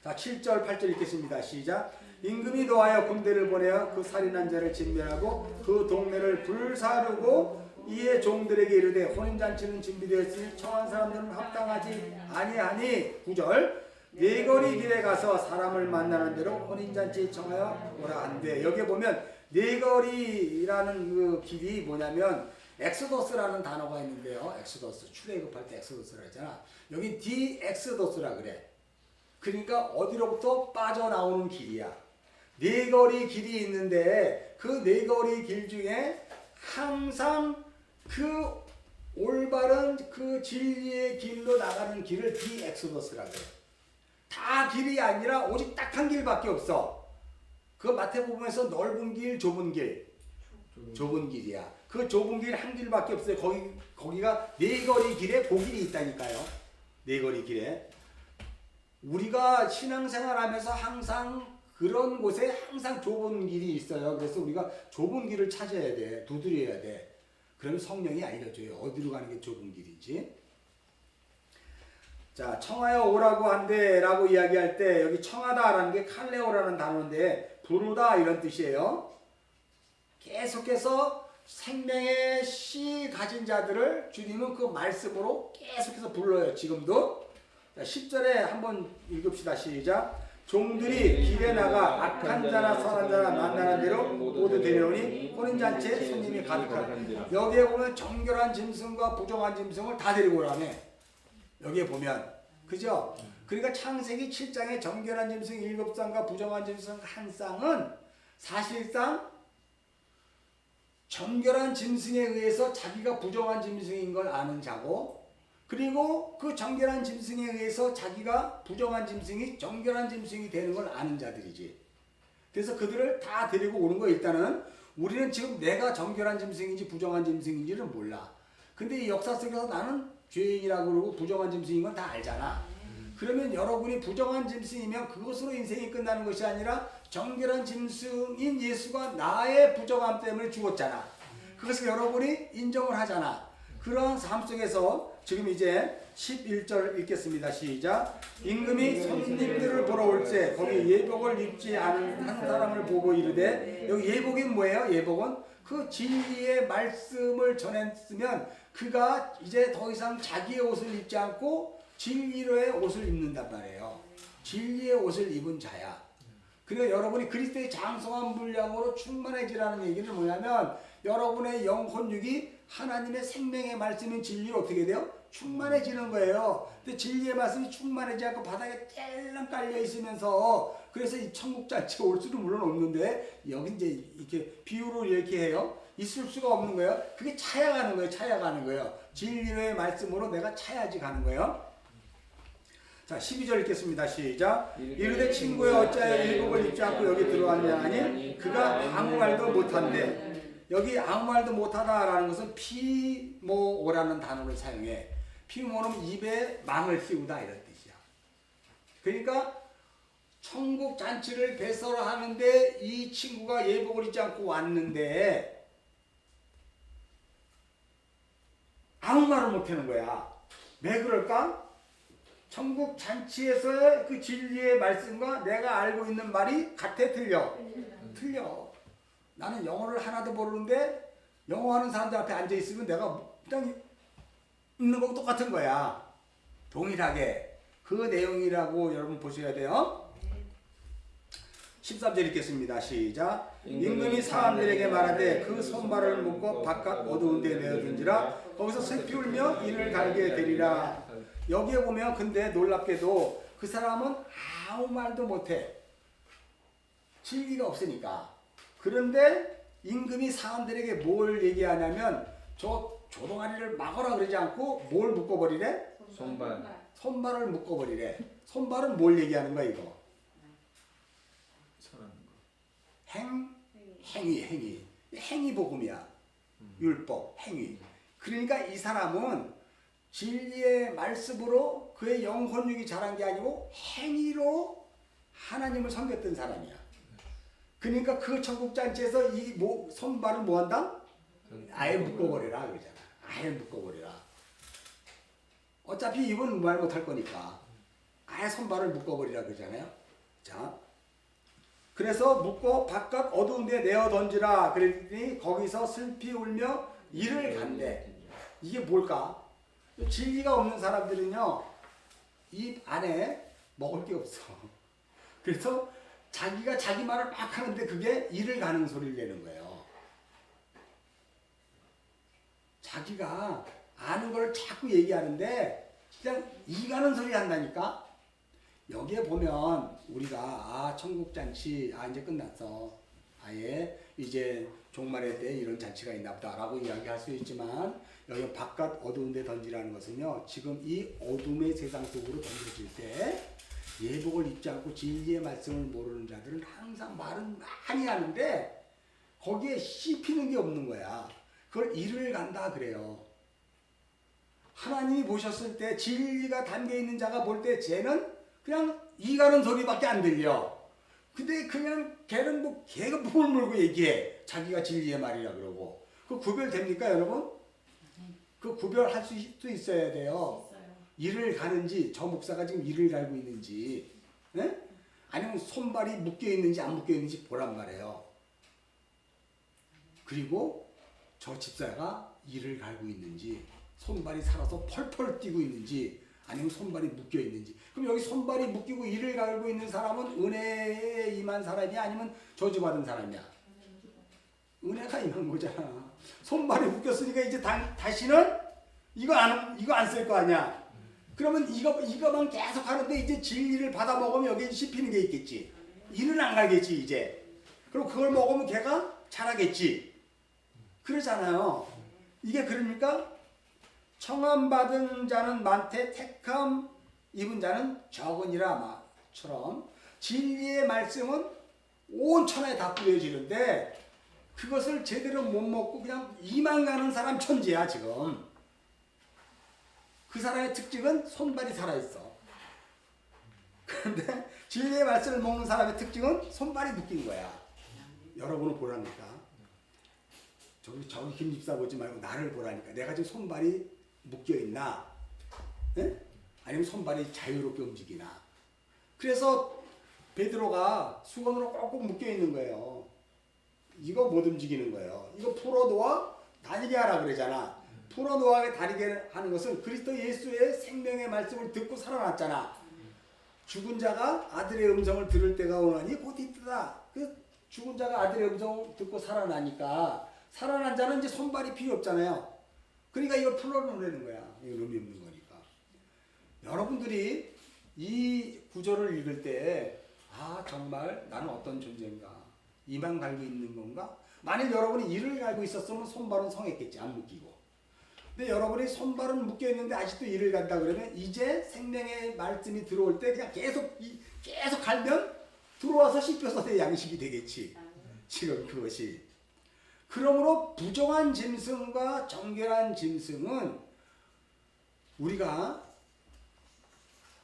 자, 7절 8절 읽겠습니다. 시작. 임금이 노하여 군대를 보내어 그 살인한 자를 진멸하고 그 동네를 불사르고 이에 종들에게 이르되 혼인잔치는 준비되었으니 청한 사람들은 합당하지 아니하니. 9절. 네거리 길에 가서 사람을 만나는 대로 혼인잔치 청하여 오라 한대. 여기 보면 네거리라는 그 길이 뭐냐면 엑소더스라는 단어가 있는데요. 엑소더스, 출애굽할 때 엑소더스라 했잖아. 여기 디엑소더스라 그래. 그러니까 어디로부터 빠져나오는 길이야. 네거리 길이 있는데 그 네거리 길 중에 항상 그 올바른 그 진리의 길로 나가는 길을 디엑소더스라고 해요. 다 길이 아니라 오직 딱 한 길밖에 없어. 그 마태복음에서 넓은 길, 좁은 길이야. 그 좁은 길 한 길밖에 없어요. 거기가 네거리 길에 그 길이 있다니까요. 네거리 길에. 우리가 신앙생활하면서 항상 그런 곳에 항상 좁은 길이 있어요. 그래서 우리가 좁은 길을 찾아야 돼. 두드려야 돼. 그러면 성령이 알려줘요. 어디로 가는 게 좁은 길인지. 자, 청하여 오라고 한대 라고 이야기할 때 여기 청하다라는 게 칼레오라는 단어인데 부르다 이런 뜻이에요. 계속해서 생명의 씨 가진 자들을 주님은 그 말씀으로 계속해서 불러요. 지금도. 자, 10절에 한번 읽읍시다. 시작. 종들이 길에 나가 악한 자나 선한 자나 만나는 대로 모두 데려오니 혼인잔치에 손님이 가득하다. 여기에 보면 정결한 짐승과 부정한 짐승을 다 데리고 오라네. 여기에 보면 그죠? 그러니까 창세기 7장에 정결한 짐승 7쌍과 부정한 짐승 1쌍은 사실상 정결한 짐승에 의해서 자기가 부정한 짐승인 걸 아는 자고, 그리고 그 정결한 짐승에 의해서 자기가 부정한 짐승이 정결한 짐승이 되는 걸 아는 자들이지. 그래서 그들을 다 데리고 오는 거. 일단은 우리는 지금 내가 정결한 짐승인지 부정한 짐승인지는 몰라. 근데 이 역사 속에서 나는 죄인이라고 그러고 부정한 짐승인 건 다 알잖아. 그러면 여러분이 부정한 짐승이면 그것으로 인생이 끝나는 것이 아니라 정결한 짐승인 예수가 나의 부정함 때문에 죽었잖아. 그것을 여러분이 인정을 하잖아. 그러한 삶 속에서 지금 이제 11절 읽겠습니다. 시작. 임금이 손님들을 보러 올 때 거기 예복을 입지 않은 한 사람을 보고 이르되, 여기 예복이 뭐예요? 예복은 그 진리의 말씀을 전했으면 그가 이제 더 이상 자기의 옷을 입지 않고 진리의 옷을 입는단 말이에요. 진리의 옷을 입은 자야. 그러니까 여러분이 그리스도의 장성한 분량으로 충만해지라는 얘기는 뭐냐면, 여러분의 영혼육이 하나님의 생명의 말씀인 진리로 어떻게 돼요? 충만해지는 거예요. 근데 진리의 말씀이 충만하지 않고 바닥에 떼랑 깔려 있으면서, 그래서 이 천국 자체에 올 수는 물론 없는데, 여기 이제 이렇게 비유로 이렇게 해요. 있을 수가 없는 거예요. 그게 차야가는 거예요. 차야가는 거예요. 진리의 말씀으로 내가 차야지 가는 거예요. 자, 12절 읽겠습니다. 시작. 이르되 친구여 어찌하여 예복을 입지 않고 여기 들어왔냐 하니 그가 아무 말도 못한대. 여기 아무 말도 못하다라는 것은 피모오라는 단어를 사용해. 피모는 입에 망을 씌우다 이런 뜻이야. 그러니까 천국 잔치를 배설하는데 이 친구가 예복을 입지 않고 왔는데 아무 말을 못하는 거야. 왜 그럴까? 천국 잔치에서의 그 진리의 말씀과 내가 알고 있는 말이 같아, 틀려? 틀려. 나는 영어를 하나도 모르는데 영어 하는 사람들 앞에 앉아 있으면 내가 그냥 있는 거고 똑같은 거야. 동일하게. 그 내용이라고 여러분 보셔야 돼요. 13절 읽겠습니다. 시작. 임금이 사람들에게 말하되 그 손발을 묶고 바깥 어두운 데 내어둔지라 거기서 슬피 울며 이를 갈게 되리라. 여기에 보면 근데 놀랍게도 그 사람은 아무 말도 못해. 진리가 없으니까. 그런데 임금이 사람들에게 뭘 얘기하냐면 저 조동아리를 막아라 그러지 않고 뭘 묶어버리래? 손발을 묶어버리래. 손발은 뭘 얘기하는 거야 이거? 행위 복음이야. 율법, 행위. 그러니까 이 사람은 진리의 말씀으로 그의 영혼육이 자란 게 아니고 행위로 하나님을 섬겼던 사람이야. 그러니까 그 천국잔치에서 이 손발을 뭐 한다? 아예 묶어버리라 그러잖아. 아예 묶어버리라. 어차피 이분 말 못할 거니까 아예 손발을 묶어버리라 그러잖아요. 자, 그래서 묶고 바깥 어두운 데 내어 던지라 그랬더니 거기서 슬피 울며 이를 간대. 이게 뭘까? 진리가 없는 사람들은요, 입 안에 먹을 게 없어. 그래서 자기가 자기 말을 막 하는데 그게 이를 가는 소리를 내는 거예요. 자기가 아는 걸 자꾸 얘기하는데 그냥 이 가는 소리 한다니까. 여기에 보면 우리가 천국잔치 이제 끝났어. 아예 이제 종말의 때 이런 잔치가 있나 보다라고 이야기할 수 있지만 여기 바깥 어두운 데 던지라는 것은요, 지금 이 어둠의 세상 속으로 던져질 때 예복을 입지 않고 진리의 말씀을 모르는 자들은 항상 말은 많이 하는데 거기에 씹히는 게 없는 거야. 그걸 이를 간다 그래요. 하나님이 보셨을 때 진리가 담겨있는 자가 볼 때 쟤는 그냥 이 가는 소리밖에 안 들려. 근데 그냥 걔는 걔가 몸을 물고 얘기해. 자기가 진리의 말이라 그러고. 그 구별됩니까 여러분? 그 구별할 수 있어야 돼요. 이를 가는지 저 목사가 지금 이를 갈고 있는지, 네? 아니면 손발이 묶여 있는지 안 묶여 있는지 보란 말이에요. 그리고 저 집사가 이를 갈고 있는지 손발이 살아서 펄펄 뛰고 있는지 아니면 손발이 묶여 있는지. 그럼 여기 손발이 묶이고 이를 갈고 있는 사람은 은혜에 임한 사람이야 아니면 저주받은 사람이야? 은혜가 임한 거잖아. 손발이 묶였으니까 이제 다시는 이거 안 쓸 거 아니야. 그러면 이거만 계속 하는데 이제 진리를 받아 먹으면 여기에 씹히는 게 있겠지. 이는 안 가겠지 이제. 그럼 그걸 먹으면 걔가 자라겠지. 그러잖아요. 이게 그러니까 청함받은 자는 많되 택함 입은 자는 적으니라처럼 진리의 말씀은 온 천하에 다 뿌려지는데 그것을 제대로 못 먹고 그냥 이만 가는 사람 천지야 지금. 그 사람의 특징은 손발이 살아있어. 그런데 진리의 말씀을 먹는 사람의 특징은 손발이 묶인 거야. 여러분은 보라니까. 저기 김 집사 보지 말고 나를 보라니까. 내가 지금 손발이 묶여있나? 예? 아니면 손발이 자유롭게 움직이나? 그래서 베드로가 수건으로 꼭꼭 묶여있는 거예요. 이거 못 움직이는 거예요. 이거 풀어놓아 다니게 하라 그러잖아. 풀어놓아 다니게 하는 것은 그리스도 예수의 생명의 말씀을 듣고 살아났잖아. 죽은 자가 아들의 음성을 들을 때가 오나니 곧 이때다. 그 죽은 자가 아들의 음성을 듣고 살아나니까 살아난 자는 이제 손발이 필요 없잖아요. 그러니까 이걸 풀어놓으라는 거야. 이거 의미 없는 거니까. 여러분들이 이 구절을 읽을 때 정말 나는 어떤 존재인가? 이만 갈고 있는 건가? 만일 여러분이 이를 갈고 있었으면 손발은 성했겠지. 안 묶이고. 근데 여러분이 손발은 묶여있는데 아직도 이를 간다 그러면 이제 생명의 말씀이 들어올 때 그냥 계속 갈면 들어와서 씹혀서 내 양식이 되겠지. 지금 그것이. 그러므로 부정한 짐승과 정결한 짐승은 우리가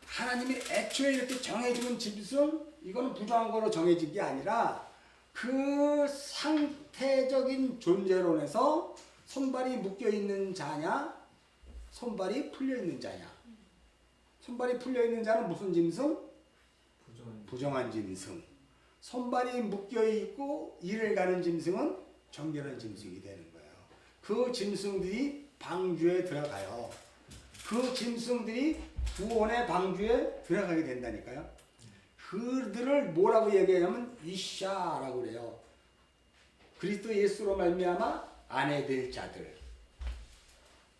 하나님이 애초에 이렇게 정해주는 짐승 이거는 부정한 거로 정해진 게 아니라 그 상태적인 존재론에서 손발이 묶여있는 자냐 손발이 풀려있는 자냐. 손발이 풀려있는 자는 무슨 짐승? 부정한 짐승. 손발이 묶여있고 이를 가는 짐승은 정결한 짐승이 되는 거예요. 그 짐승들이 방주에 들어가요. 그 짐승들이 구원의 방주에 들어가게 된다니까요. 그들을 뭐라고 얘기하냐면 이샤라고 그래요. 그리스도 예수로 말미암아 아내 될 자들.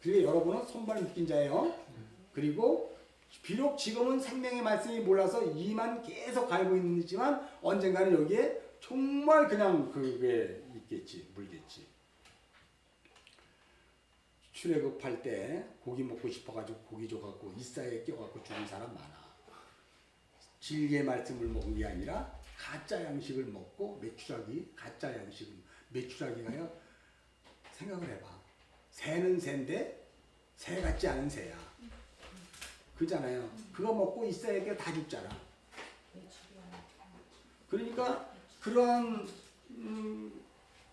그리고 여러분은 손발 묶인 자예요. 그리고 비록 지금은 생명의 말씀이 몰라서 이만 계속 갈고 있지만 언젠가는 여기에 정말 그냥 그게 있겠지, 물겠지. 출애굽할 때 고기 먹고 싶어가지고 고기 줘갖고 이사에 껴갖고 죽은 사람 많아. 진리의 말씀을 먹은 게 아니라 가짜 양식을 먹고 메추라기, 가짜 양식을 메추라기가요. 생각을 해봐. 새는 새인데 새 같지 않은 새야. 그잖아요. 그거 먹고 이사에게 다 죽잖아. 그러니까 그런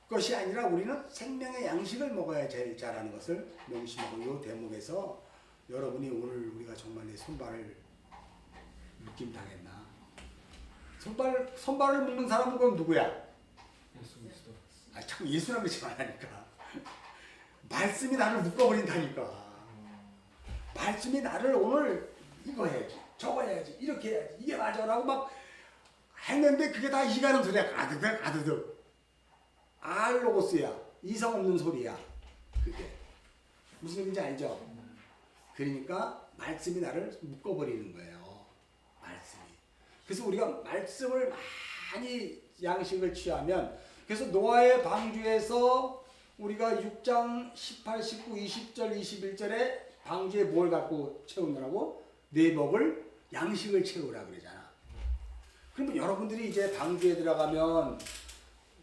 것이 아니라 우리는 생명의 양식을 먹어야 제일 잘하는 것을 명심하고 이 대목에서 여러분이 오늘 우리가 정말 내 손발을 묶임 당했나? 손발을 묶는 사람은 그럼 누구야? 예수 그리스도. 자꾸 예수라고 그러지 말라니까. 말씀이 나를 묶어버린다니까. 말씀이 나를 오늘 이거 해야지, 저거 해야지, 이렇게 해야지, 이게 맞아라고 막 했는데 그게 다 이가는 소리야. 가드득. 알로고스야. 이성 없는 소리야. 그게. 무슨 얘기인지 알죠? 그러니까 말씀이 나를 묶어버리는 거예요. 말씀이. 그래서 우리가 말씀을 많이 양식을 취하면 그래서 노아의 방주에서 우리가 6장 18, 19, 20절, 21절에 방주에 뭘 갖고 채우느라고? 네 먹을 양식을 채우라 그러잖아. 그러면 여러분들이 이제 방주에 들어가면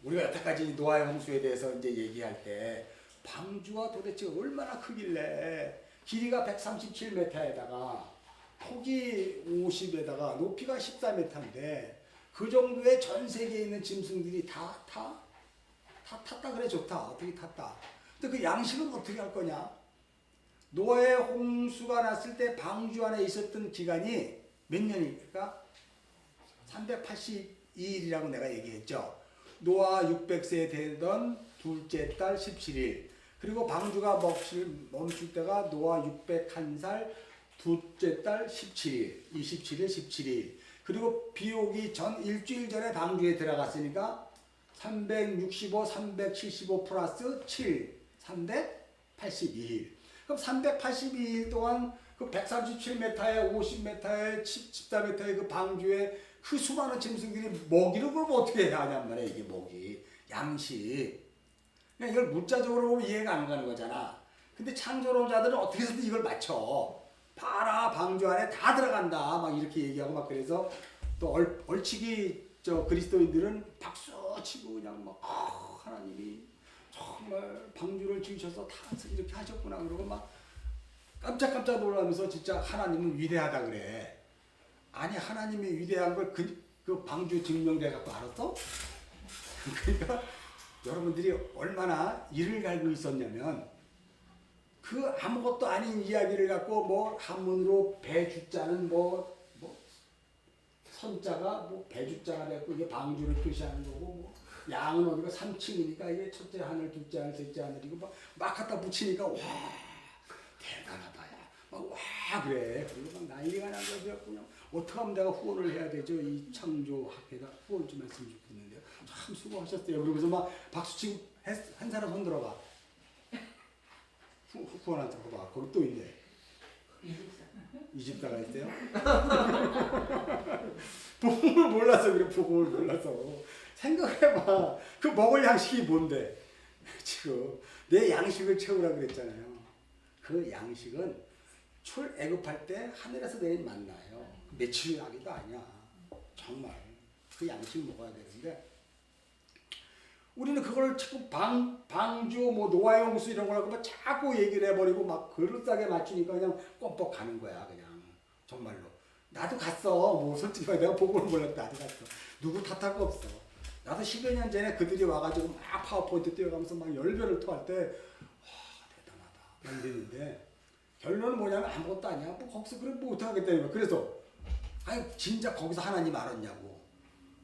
우리가 여태까지 노아의 홍수에 대해서 이제 얘기할 때 방주가 도대체 얼마나 크길래 길이가 137m에다가 폭이 50에다가 높이가 14m인데 그 정도의 전 세계에 있는 짐승들이 다 탔다 그래. 좋다. 어떻게 탔다. 근데 그 양식은 어떻게 할 거냐? 노아의 홍수가 났을 때 방주 안에 있었던 기간이 몇 년입니까? 382일이라고 내가 얘기했죠. 노아 600세 되던 둘째 달 17일. 그리고 방주가 멈출 때가 노아 601살 둘째 달 17일. 27일, 17일. 그리고 비 오기 전 일주일 전에 방주에 들어갔으니까 365, 375 플러스 7, 382일. 그럼 382일 동안 그 137m에 50m에 14m의 그 방주에 그 수많은 짐승들이 먹이를 그럼 어떻게 해야 하냔 말이야. 이게 먹이. 양식. 그러니까 이걸 문자적으로 보면 이해가 안 가는 거잖아. 근데 창조론자들은 어떻게 해서든 이걸 맞춰. 봐라, 방주 안에 다 들어간다. 막 이렇게 얘기하고 막 그래서 또 얼치기 그리스도인들은 박수 치고 그냥 막 하나님이 정말 방주를 지으셔서 다 이렇게 하셨구나 그러고 막 깜짝깜짝 놀라면서 진짜 하나님은 위대하다 그래. 아니 하나님이 위대한 걸 그 방주 증명돼 갖고 알았어? 그러니까 여러분들이 얼마나 이를 갈고 있었냐면 그 아무것도 아닌 이야기를 갖고 뭐 한문으로 배주자는 뭐 선자가 뭐 배주자가 됐고 이게 방주를 표시하는 거고 뭐 양은 어디가 3층이니까 이게 첫째 하늘, 둘째 하늘, 셋째 하늘이고 막 갖다 붙이니까 와 대단하다 야. 막 와 그래. 그리고 막 난리가 난 거죠. 그냥 어떻게 하면 내가 후원을 해야 되죠? 이 창조학회에다 후원 좀 했으면 좋겠는데요. 참 수고하셨어요. 그러면서 막 박수치고 한 사람 손 들어봐. 후원한 사람 봐. 거기 또 있네. 이집사가 있어요? 복음을 몰라서 그래. 복음을 몰라서. 생각해봐. 그 먹을 양식이 뭔데? 지금 내 양식을 채우라 그랬잖아요. 그 양식은 출애굽할 때 하늘에서 내린 만나예요. 며칠 나기도 아니야. 정말 그 양식 먹어야 되는데 우리는 그걸 자꾸 방주 뭐 노아의 홍수 이런 거라고 막 자꾸 얘기를 해버리고 막 그럴싸하게 맞추니까 그냥 껌뻑 가는 거야 그냥 정말로. 나도 갔어. 뭐 솔직히 내가 복음을 몰랐다. 나도 갔어. 누구 탓할 거 없어. 나도 10여 년 전에 그들이 와가지고 막 파워포인트 띄워가면서 막 열변을 토할 때 대단하다 이랬는데 결론은 뭐냐면 아무것도 아니야. 뭐 거기서 그래 뭐 어떡하겠다니까. 그래서 아니 진짜 거기서 하나님 알았냐고.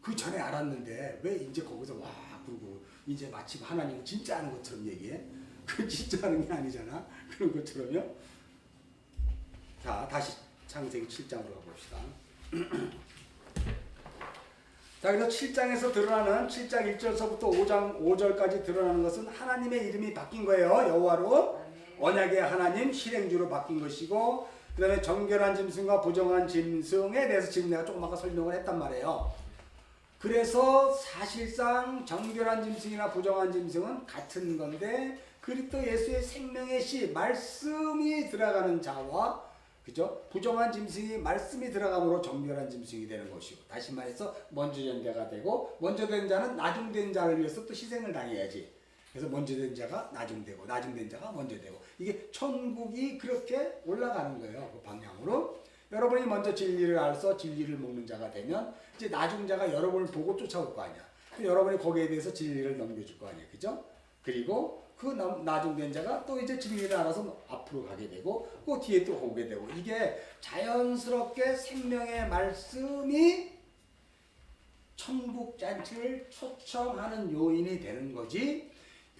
그 전에 알았는데 왜 이제 거기서 와 그러고 이제 마치 하나님은 진짜 아는 것처럼 얘기해. 그 진짜 아는 게 아니잖아. 그런 것처럼요. 자 다시 창세기 7장으로 가봅시다. 자 그래서 7장에서 드러나는 7장 1절서부터 5장 5절까지 드러나는 것은 하나님의 이름이 바뀐 거예요. 여호와로 언약의 하나님 실행주로 바뀐 것이고 그 다음에 정결한 짐승과 부정한 짐승에 대해서 지금 내가 조금 아까 설명을 했단 말이에요. 그래서 사실상 정결한 짐승이나 부정한 짐승은 같은 건데 그리스도 예수의 생명의 씨 말씀이 들어가는 자와 그죠? 부정한 짐승이 말씀이 들어감으로 정결한 짐승이 되는 것이고 다시 말해서 먼저 된 자가 되고 먼저 된 자는 나중된 자를 위해서 또 희생을 당해야지. 그래서 먼저 된 자가 나중되고 나중된 자가 먼저 되고 이게 천국이 그렇게 올라가는 거예요. 그 방향으로. 여러분이 먼저 진리를 알아서 진리를 먹는 자가 되면 이제 나중자가 여러분을 보고 쫓아올 거 아니야. 여러분이 거기에 대해서 진리를 넘겨줄 거 아니야. 그죠? 그리고 그 나중된 자가 또 이제 진리를 알아서 앞으로 가게 되고 그 뒤에 또 오게 되고 이게 자연스럽게 생명의 말씀이 천국 잔치를 초청하는 요인이 되는 거지.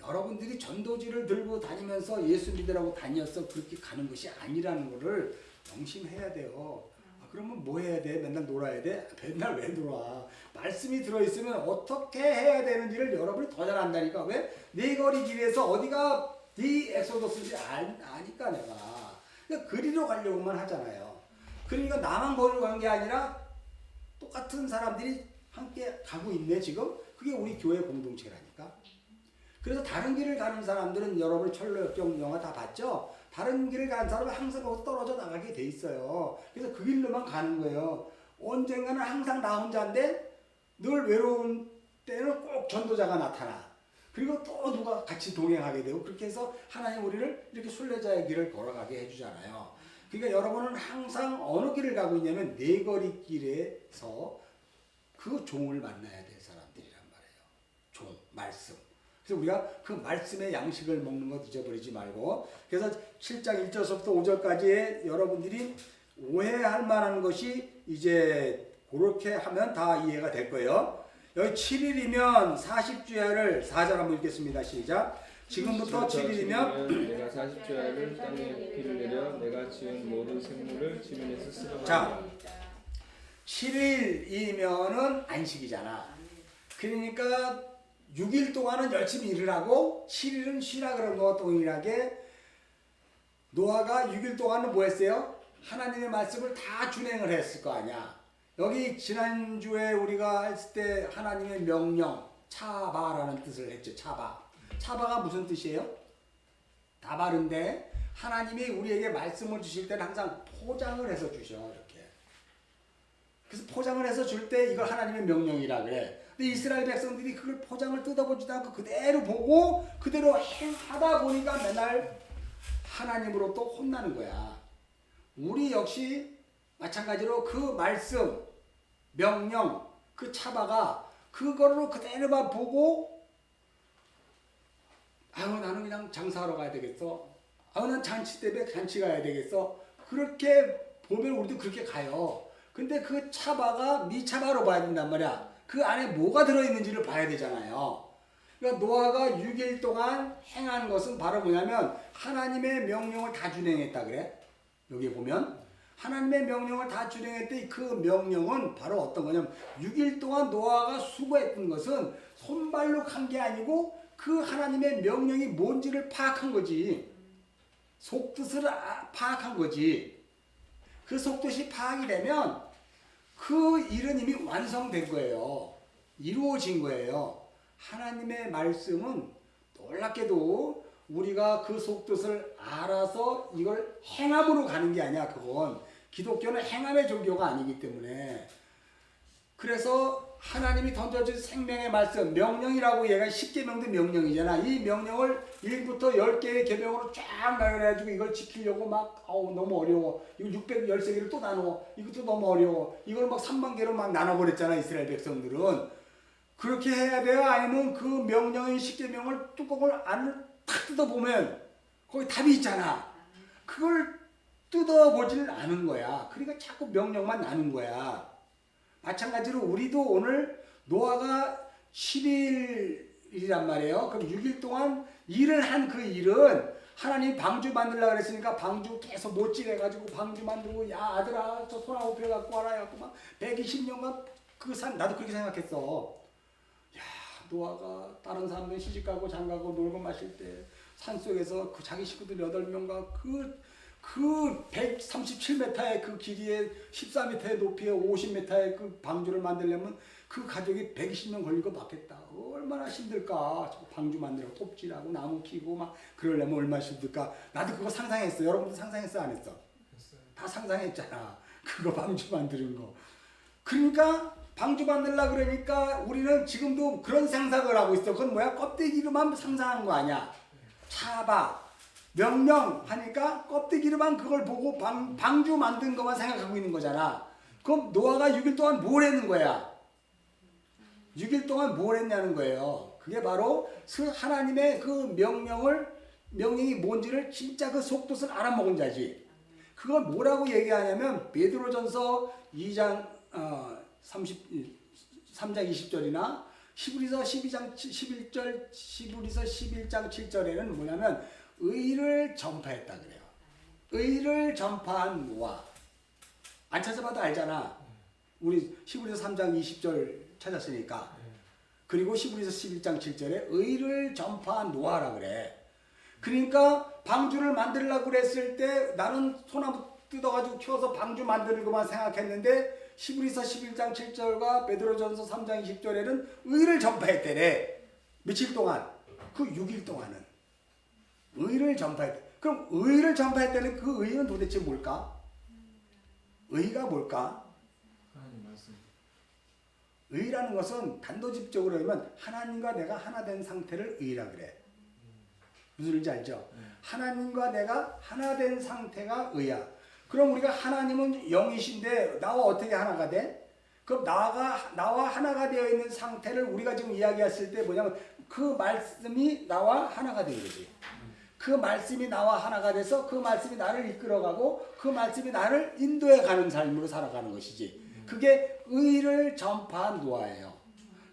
여러분들이 전도지를 들고 다니면서 예수 믿으라고 다녀서 그렇게 가는 것이 아니라는 것을 명심해야 돼요. 그러면 뭐 해야 돼? 맨날 놀아야 돼? 맨날 왜 놀아? 말씀이 들어있으면 어떻게 해야 되는지를 여러분이 더 잘 안다니까. 왜? 네 거리 길에서 어디가 네 엑소더스인지 아니까 내가. 그러니까 그리로 가려고만 하잖아요. 그러니까 나만 거리로 간 게 아니라 똑같은 사람들이 함께 가고 있네 지금. 그게 우리 교회 공동체라니까. 그래서 다른 길을 가는 사람들은 여러분 철로역경 영화 다 봤죠? 다른 길을 가는 사람은 항상 거기서 떨어져 나가게 돼 있어요. 그래서 그 길로만 가는 거예요. 언젠가는 항상 나 혼자인데 늘 외로운 때는 꼭 전도자가 나타나. 그리고 또 누가 같이 동행하게 되고 그렇게 해서 하나님 우리를 이렇게 순례자의 길을 걸어가게 해주잖아요. 그러니까 여러분은 항상 어느 길을 가고 있냐면 네 거리 길에서 그 종을 만나야 될 사람들이란 말이에요. 종, 말씀. 그래서 우리가 그 말씀의 양식을 먹는 것 잊어버리지 말고 그래서 7장 1절부터 5절까지의 여러분들이 오해할 만한 것이 이제 그렇게 하면 다 이해가 될 거예요. 여기 7일이면 40주야를 4절 한번 읽겠습니다. 시작. 지금부터 7일이면 내가 40주야를 땅에 비를 내려 내가 지은 모든 생물을 지면에서 쓸어버린다. 자 7일이면은 안식이잖아. 그러니까 6일 동안은 열심히 일을 하고 7일은 쉬라 그런 거 동일하게 노아가 6일 동안은 뭐 했어요? 하나님의 말씀을 다 준행을 했을 거 아니야. 여기 지난주에 우리가 했을 때 하나님의 명령 차바라는 뜻을 했죠. 차바. 차바가 무슨 뜻이에요? 다 바른데 하나님이 우리에게 말씀을 주실 때는 항상 포장을 해서 주셔. 이렇게. 그래서 포장을 해서 줄 때 이걸 하나님의 명령이라 그래. 근데 이스라엘 백성들이 그걸 포장을 뜯어보지도 않고 그대로 보고 그대로 행하다 보니까 맨날 하나님으로부터 혼나는 거야. 우리 역시 마찬가지로 그 말씀, 명령, 그 차바가 그거로 그대로만 보고 아유 나는 그냥 장사하러 가야 되겠어. 아유 난 잔치 때문에 잔치 가야 되겠어. 그렇게 보면 우리도 그렇게 가요. 근데 그 차바가 미차바로 봐야 된단 말이야. 그 안에 뭐가 들어있는지를 봐야 되잖아요. 그러니까 노아가 6일 동안 행한 것은 바로 뭐냐면 하나님의 명령을 다 준행했다 그래. 여기 보면 하나님의 명령을 다 준행했더니 그 명령은 바로 어떤 거냐면 6일 동안 노아가 수고했던 것은 손발로 한 게 아니고 그 하나님의 명령이 뭔지를 파악한 거지. 속뜻을 파악한 거지. 그 속뜻이 파악이 되면 그 일은 이미 완성된 거예요. 이루어진 거예요. 하나님의 말씀은 놀랍게도 우리가 그 속뜻을 알아서 이걸 행함으로 가는 게 아니야. 그건 기독교는 행함의 종교가 아니기 때문에. 그래서 하나님이 던져준 생명의 말씀, 명령이라고 얘가 10계명도 명령이잖아. 이 명령을 1부터 10개의 계명으로 쫙 나열해가지고 이걸 지키려고 막 너무 어려워. 이거 613개를 또 나누어. 이것도 너무 어려워. 이걸 막 3만 개로 막 나눠버렸잖아. 이스라엘 백성들은. 그렇게 해야 돼요? 아니면 그 명령의 10계명을 뚜껑을 안을 탁 뜯어보면 거기 답이 있잖아. 그걸 뜯어보지는 않은 거야. 그러니까 자꾸 명령만 나눈 거야. 마찬가지로 우리도 오늘 노아가 10일이란 말이에요. 그럼 6일 동안 일을 한 그 일은 하나님 방주 만들려고 그랬으니까 방주 계속 못질해가지고 방주 만들고 야 아들아 저 소나무 펴 갖고 와라 해갖고 막 120년간 그 산 나도 그렇게 생각했어. 야 노아가 다른 사람들 시집가고 장가고 놀고 마실 때 산속에서 그 자기 식구들 8명과 그 137m의 그 길이에 14m의 높이에 50m의 그 방주를 만들려면 그 가족이 120년 걸리고 맞겠다. 얼마나 힘들까. 방주 만들고 톱질하고 나무 키고 막 그러려면 얼마나 힘들까. 나도 그거 상상했어. 여러분도 상상했어 안 했어? 다 상상했잖아. 그거 방주 만드는 거. 그러니까 방주 만들려고 그러니까 우리는 지금도 그런 상상을 하고 있어. 그건 뭐야? 껍데기로만 상상한 거 아니야. 차바. 명령 하니까 껍데기로만 그걸 보고 방주 만든 것만 생각하고 있는 거잖아. 그럼 노아가 6일 동안 뭘 했는 거야? 6일 동안 뭘 했냐는 거예요. 그게 바로 하나님의 그 명령이 뭔지를 진짜 그 속뜻을 알아먹은 자지. 그걸 뭐라고 얘기하냐면 베드로전서 2장 3장 20절이나 히브리서 12장 11절, 히브리서 11장 7절에는 뭐냐면 의를 전파했다 그래요. 의를 전파한 노아. 안 찾아봐도 알잖아. 우리 히브리서 3장 20절 찾았으니까. 그리고 히브리서 11장 7절에 의를 전파한 노아라 그래. 그러니까 방주를 만들려고 그랬을 때 나는 소나무 뜯어가지고 키워서 방주 만드는 것만 생각했는데 히브리서 11장 7절과 베드로전서 3장 20절에는 의를 전파했대래. 며칠 동안? 그 6일 동안은. 의를 전파했다. 그럼 의를 전파했다는 그 의는 도대체 뭘까? 의가 뭘까? 하나님 말씀. 의라는 것은 단도직입적으로 하면 하나님과 내가 하나 된 상태를 의라 그래. 무슨 말인지 알죠? 하나님과 내가 하나 된 상태가 의야. 그럼 우리가 하나님은 영이신데 나와 어떻게 하나가 돼? 그럼 나와 하나가 되어 있는 상태를 우리가 지금 이야기했을 때 뭐냐면 그 말씀이 나와 하나가 되는 거지. 그 말씀이 나와 하나가 돼서 그 말씀이 나를 이끌어가고 그 말씀이 나를 인도해 가는 삶으로 살아가는 것이지. 그게 의를 전파한 노아예요.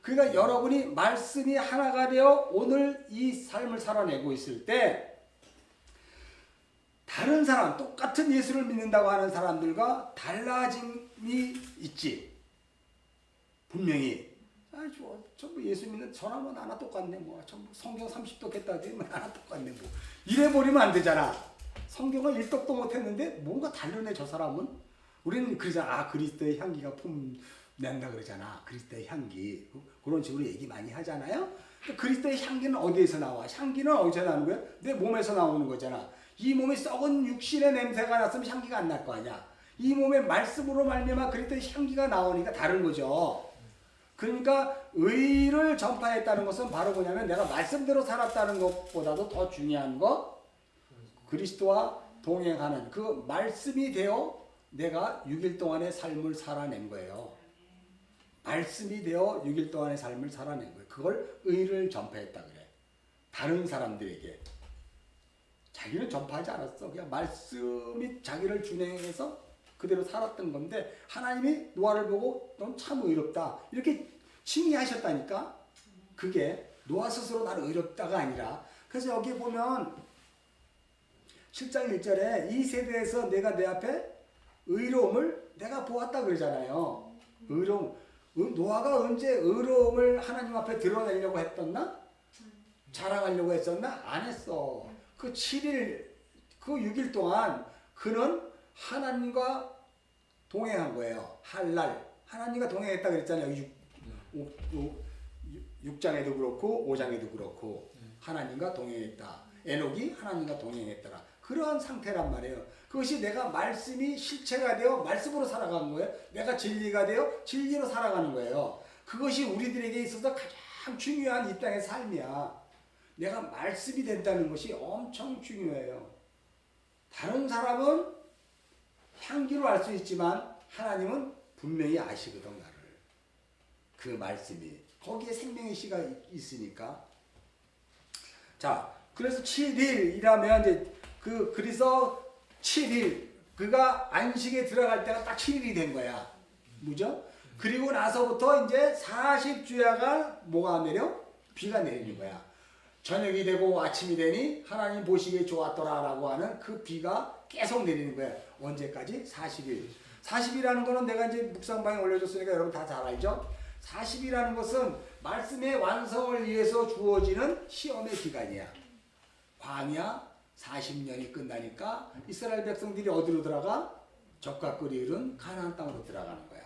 그러니까 여러분이 말씀이 하나가 되어 오늘 이 삶을 살아내고 있을 때 다른 사람, 똑같은 예수를 믿는다고 하는 사람들과 달라짐이 있지. 분명히. 전부 예수 믿는 저라면 하나 똑같네 뭐. 전부 성경 30독 했다더니 하나 똑같네 뭐. 이래버리면 안 되잖아. 성경을 1독도 못했는데 뭔가 다르네 저 사람은. 우리는 그러잖아. 그리스도의 향기가 폼낸다 그러잖아. 그리스도의 향기. 그런 식으로 얘기 많이 하잖아요. 그리스도의 향기는 어디에서 나와? 향기는 어디서 나오는 거야? 내 몸에서 나오는 거잖아. 이 몸에 썩은 육신의 냄새가 났으면 향기가 안 날 거 아니야. 이 몸에 말씀으로 말미암아 그리스도의 향기가 나오니까 다른 거죠. 그러니까 의를 전파했다는 것은 바로 뭐냐면 내가 말씀대로 살았다는 것보다도 더 중요한 거 그리스도와 동행하는 그 말씀이 되어 내가 6일 동안의 삶을 살아낸 거예요. 말씀이 되어 6일 동안의 삶을 살아낸 거예요. 그걸 의를 전파했다 그래. 다른 사람들에게. 자기는 전파하지 않았어. 그냥 말씀이 자기를 준행해서 그대로 살았던 건데 하나님이 노아를 보고 넌 참 의롭다 이렇게 칭의하셨다니까. 그게 노아 스스로 나는 의롭다가 아니라. 그래서 여기 보면 7장 1절에 이 세대에서 내가 내 앞에 의로움을 내가 보았다 그러잖아요. 의로움. 노아가 언제 의로움을 하나님 앞에 드러내려고 했었나? 자랑하려고 했었나? 안 했어. 그 7일, 그 6일 동안 그는 하나님과 동행한 거예요. 할날. 하나님과 동행했다 그랬잖아요. 6장에도 그렇고 5장에도 그렇고 하나님과 동행했다. 에녹이 하나님과 동행했더라. 그러한 상태란 말이에요. 그것이 내가 말씀이 실체가 되어 말씀으로 살아가는 거예요. 내가 진리가 되어 진리로 살아가는 거예요. 그것이 우리들에게 있어서 가장 중요한 이 땅의 삶이야. 내가 말씀이 된다는 것이 엄청 중요해요. 다른 사람은 향기로 알 수 있지만 하나님은 분명히 아시거든 나를. 그 말씀이 거기에 생명의 씨가 있으니까. 자, 그래서 7일이라면 이제 그래서 7일 그가 안식에 들어갈 때가 딱 7일이 된 거야. 뭐죠? 그리고 나서부터 이제 40주야가 뭐가 내려? 비가 내리는 거야. 저녁이 되고 아침이 되니 하나님 보시기에 좋았더라라고 하는 그 비가 계속 내리는 거야. 언제까지? 40일. 40이라는 거는 내가 이제 묵상방에 올려줬으니까 여러분 다 잘 알죠? 40이라는 것은 말씀의 완성을 위해서 주어지는 시험의 기간이야. 광야 40년이 끝나니까 이스라엘 백성들이 어디로 들어가? 적과 꿀이 흐른 가나안 땅으로 들어가는 거야.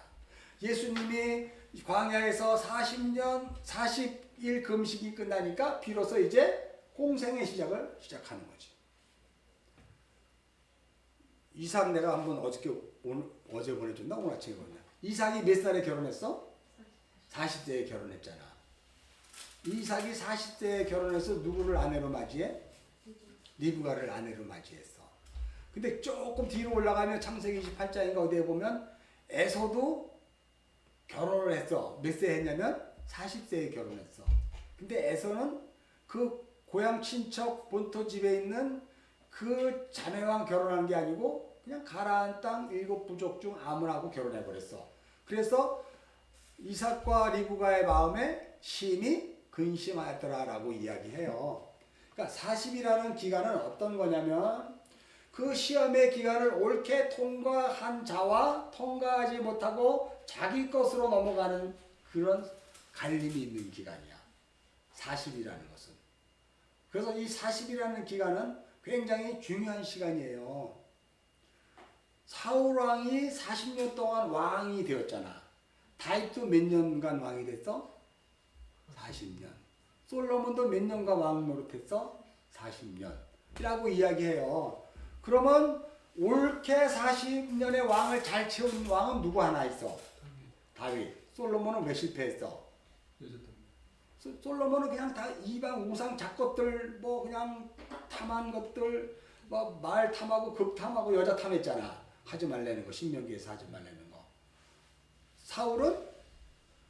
예수님이 광야에서 40일 금식이 끝나니까 비로소 이제 홍생의 시작을 시작하는 거지. 이삭 내가 한번 어제 보내줬나? 오늘 아침에 보냈나? 이삭이 몇 살에 결혼했어? 40세에 결혼했잖아. 이삭이 40세에 결혼해서 누구를 아내로 맞이해? 리브가를 아내로 맞이했어. 근데 조금 뒤로 올라가면 창세기 28장인가 어디에 보면 에서도 결혼을 했어. 몇 세 했냐면 40세에 결혼했어. 근데 에서는 그 고향 친척 본토 집에 있는 그 자매와 결혼한 게 아니고 그냥 가나안 땅 7부족 중 아무나하고 결혼해 버렸어. 그래서 이삭과 리브가의 마음에 심히 근심하였더라라고 이야기해요. 그러니까 40이라는 기간은 어떤 거냐면 그 시험의 기간을 옳게 통과한 자와 통과하지 못하고 자기 것으로 넘어가는 그런 갈림이 있는 기간이야. 40이라는 것은. 그래서 이 40이라는 기간은 굉장히 중요한 시간이에요. 사울 왕이 40년 동안 왕이 되었잖아. 다윗도 몇 년간 왕이 됐어? 40년. 솔로몬도 몇 년간 왕 노릇했어? 40년이라고 이야기해요. 그러면 옳게 40년의 왕을 잘 채운 왕은 누구 하나 있어? 다윗. 솔로몬은 왜 실패했어? 솔로몬은 그냥 다 이방 우상 작것들 뭐 그냥 탐한 것들 뭐 말 탐하고 급 탐하고 여자 탐했잖아. 하지 말라는 거. 신명기에서 하지 말라는 거. 사울은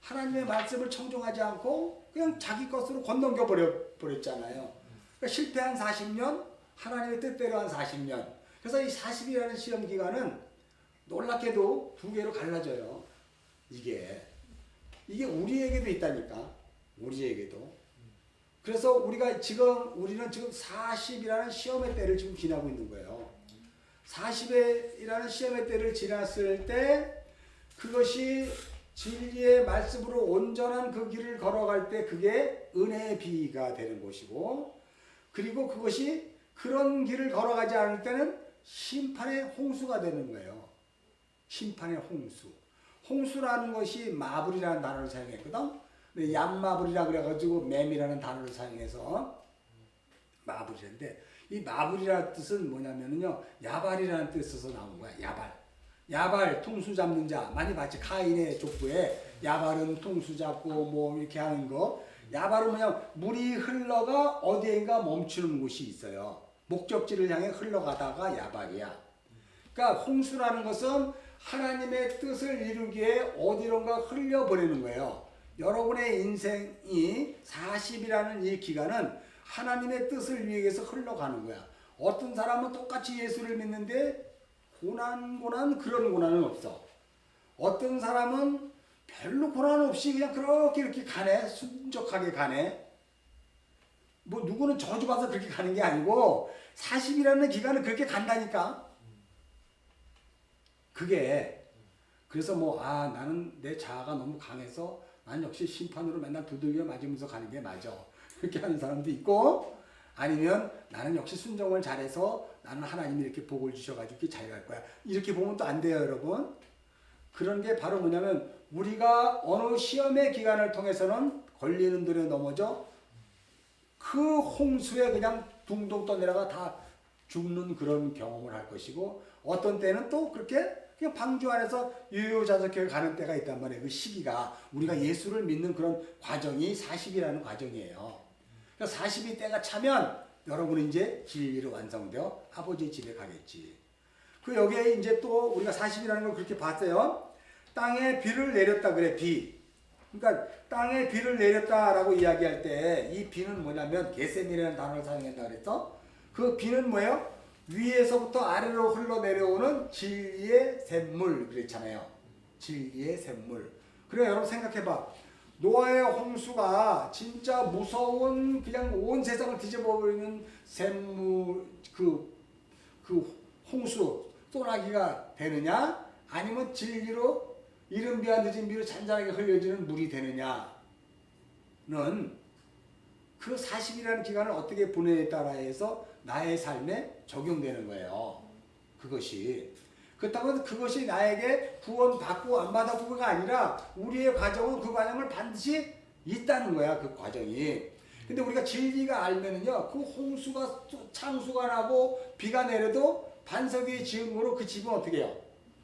하나님의 말씀을 청종하지 않고 그냥 자기 것으로 건넘겨 버렸잖아요. 그러니까 실패한 40년, 하나님의 뜻대로 한 40년. 그래서 이 40이라는 시험 기간은 놀랍게도 두 개로 갈라져요. 이게 우리에게도 있다니까. 우리에게도. 그래서 우리는 지금 40이라는 시험의 때를 지금 지나고 있는 거예요. 40이라는 시험의 때를 지났을 때 그것이 진리의 말씀으로 온전한 그 길을 걸어갈 때 그게 은혜의 비가 되는 것이고, 그리고 그것이 그런 길을 걸어가지 않을 때는 심판의 홍수가 되는 거예요. 심판의 홍수. 홍수라는 것이 마블이라는 단어를 사용했거든. 근데 얀마불이라 그래가지고 맴이라는 단어를 사용해서 마불인데 이 마불이라는 뜻은 뭐냐면요 야발이라는 뜻에서 나온 거야. 야발 통수 잡는 자 많이 봤지. 카인의 족보에 야발은 통수 잡고 뭐 이렇게 하는 거. 야발은 뭐냐 물이 흘러가 어디인가 멈추는 곳이 있어요. 목적지를 향해 흘러가다가 야발이야. 그러니까 홍수라는 것은 하나님의 뜻을 이루기에 어디론가 흘려버리는 거예요. 여러분의 인생이 40이라는 이 기간은 하나님의 뜻을 위해서 흘러가는 거야. 어떤 사람은 똑같이 예수를 믿는데 고난 그런 고난은 없어. 어떤 사람은 별로 고난 없이 그냥 그렇게 이렇게 가네. 순적하게 가네. 뭐 누구는 저주받아서 그렇게 가는 게 아니고 40이라는 기간은 그렇게 간다니까. 그게 그래서 나는 내 자아가 너무 강해서 난 역시 심판으로 맨날 두들겨 맞으면서 가는 게 맞아. 그렇게 하는 사람도 있고 아니면 나는 역시 순종을 잘해서 나는 하나님이 이렇게 복을 주셔가지고 이렇게 잘 갈 거야. 이렇게 보면 또 안 돼요, 여러분. 그런 게 바로 뭐냐면 우리가 어느 시험의 기간을 통해서는 걸리는 들에 넘어져 그 홍수에 그냥 둥둥 떠내려가 다 죽는 그런 경험을 할 것이고 어떤 때는 또 그렇게 그냥 방주 안에서 유유자적하게 가는 때가 있단 말이에요. 그 시기가 우리가 예수를 믿는 그런 과정이 40이라는 과정이에요. 그러니까 40이 때가 차면 여러분은 이제 진리로 완성되어 아버지 집에 가겠지. 그 여기에 이제 또 우리가 40이라는 걸 그렇게 봤어요. 땅에 비를 내렸다 그래. 비. 그러니까 땅에 비를 내렸다라고 이야기할 때 이 비는 뭐냐면 게셈이라는 단어를 사용한다 그랬어. 그 비는 뭐예요? 위에서부터 아래로 흘러내려오는 진리의 샘물 그랬잖아요. 진리의 샘물. 그래 여러분 생각해봐. 노아의 홍수가 진짜 무서운 그냥 온 세상을 뒤집어버리는 샘물 그 홍수 소나기가 되느냐 아니면 진리로 이른 비와 늦은 비로 잔잔하게 흘려지는 물이 되느냐는 그 40이라는 기간을 어떻게 보내에 따라 해서 나의 삶에 적용되는 거예요. 그것이. 그렇다고 해서 그것이 나에게 구원받고 안 받아보고가 아니라 우리의 과정은 그 과정을 반드시 있다는 거야. 그 과정이. 근데 우리가 진리가 알면은요. 그 홍수가 창수가 나고 비가 내려도 반석 위에 지은 거로 그 집은 어떻게 해요?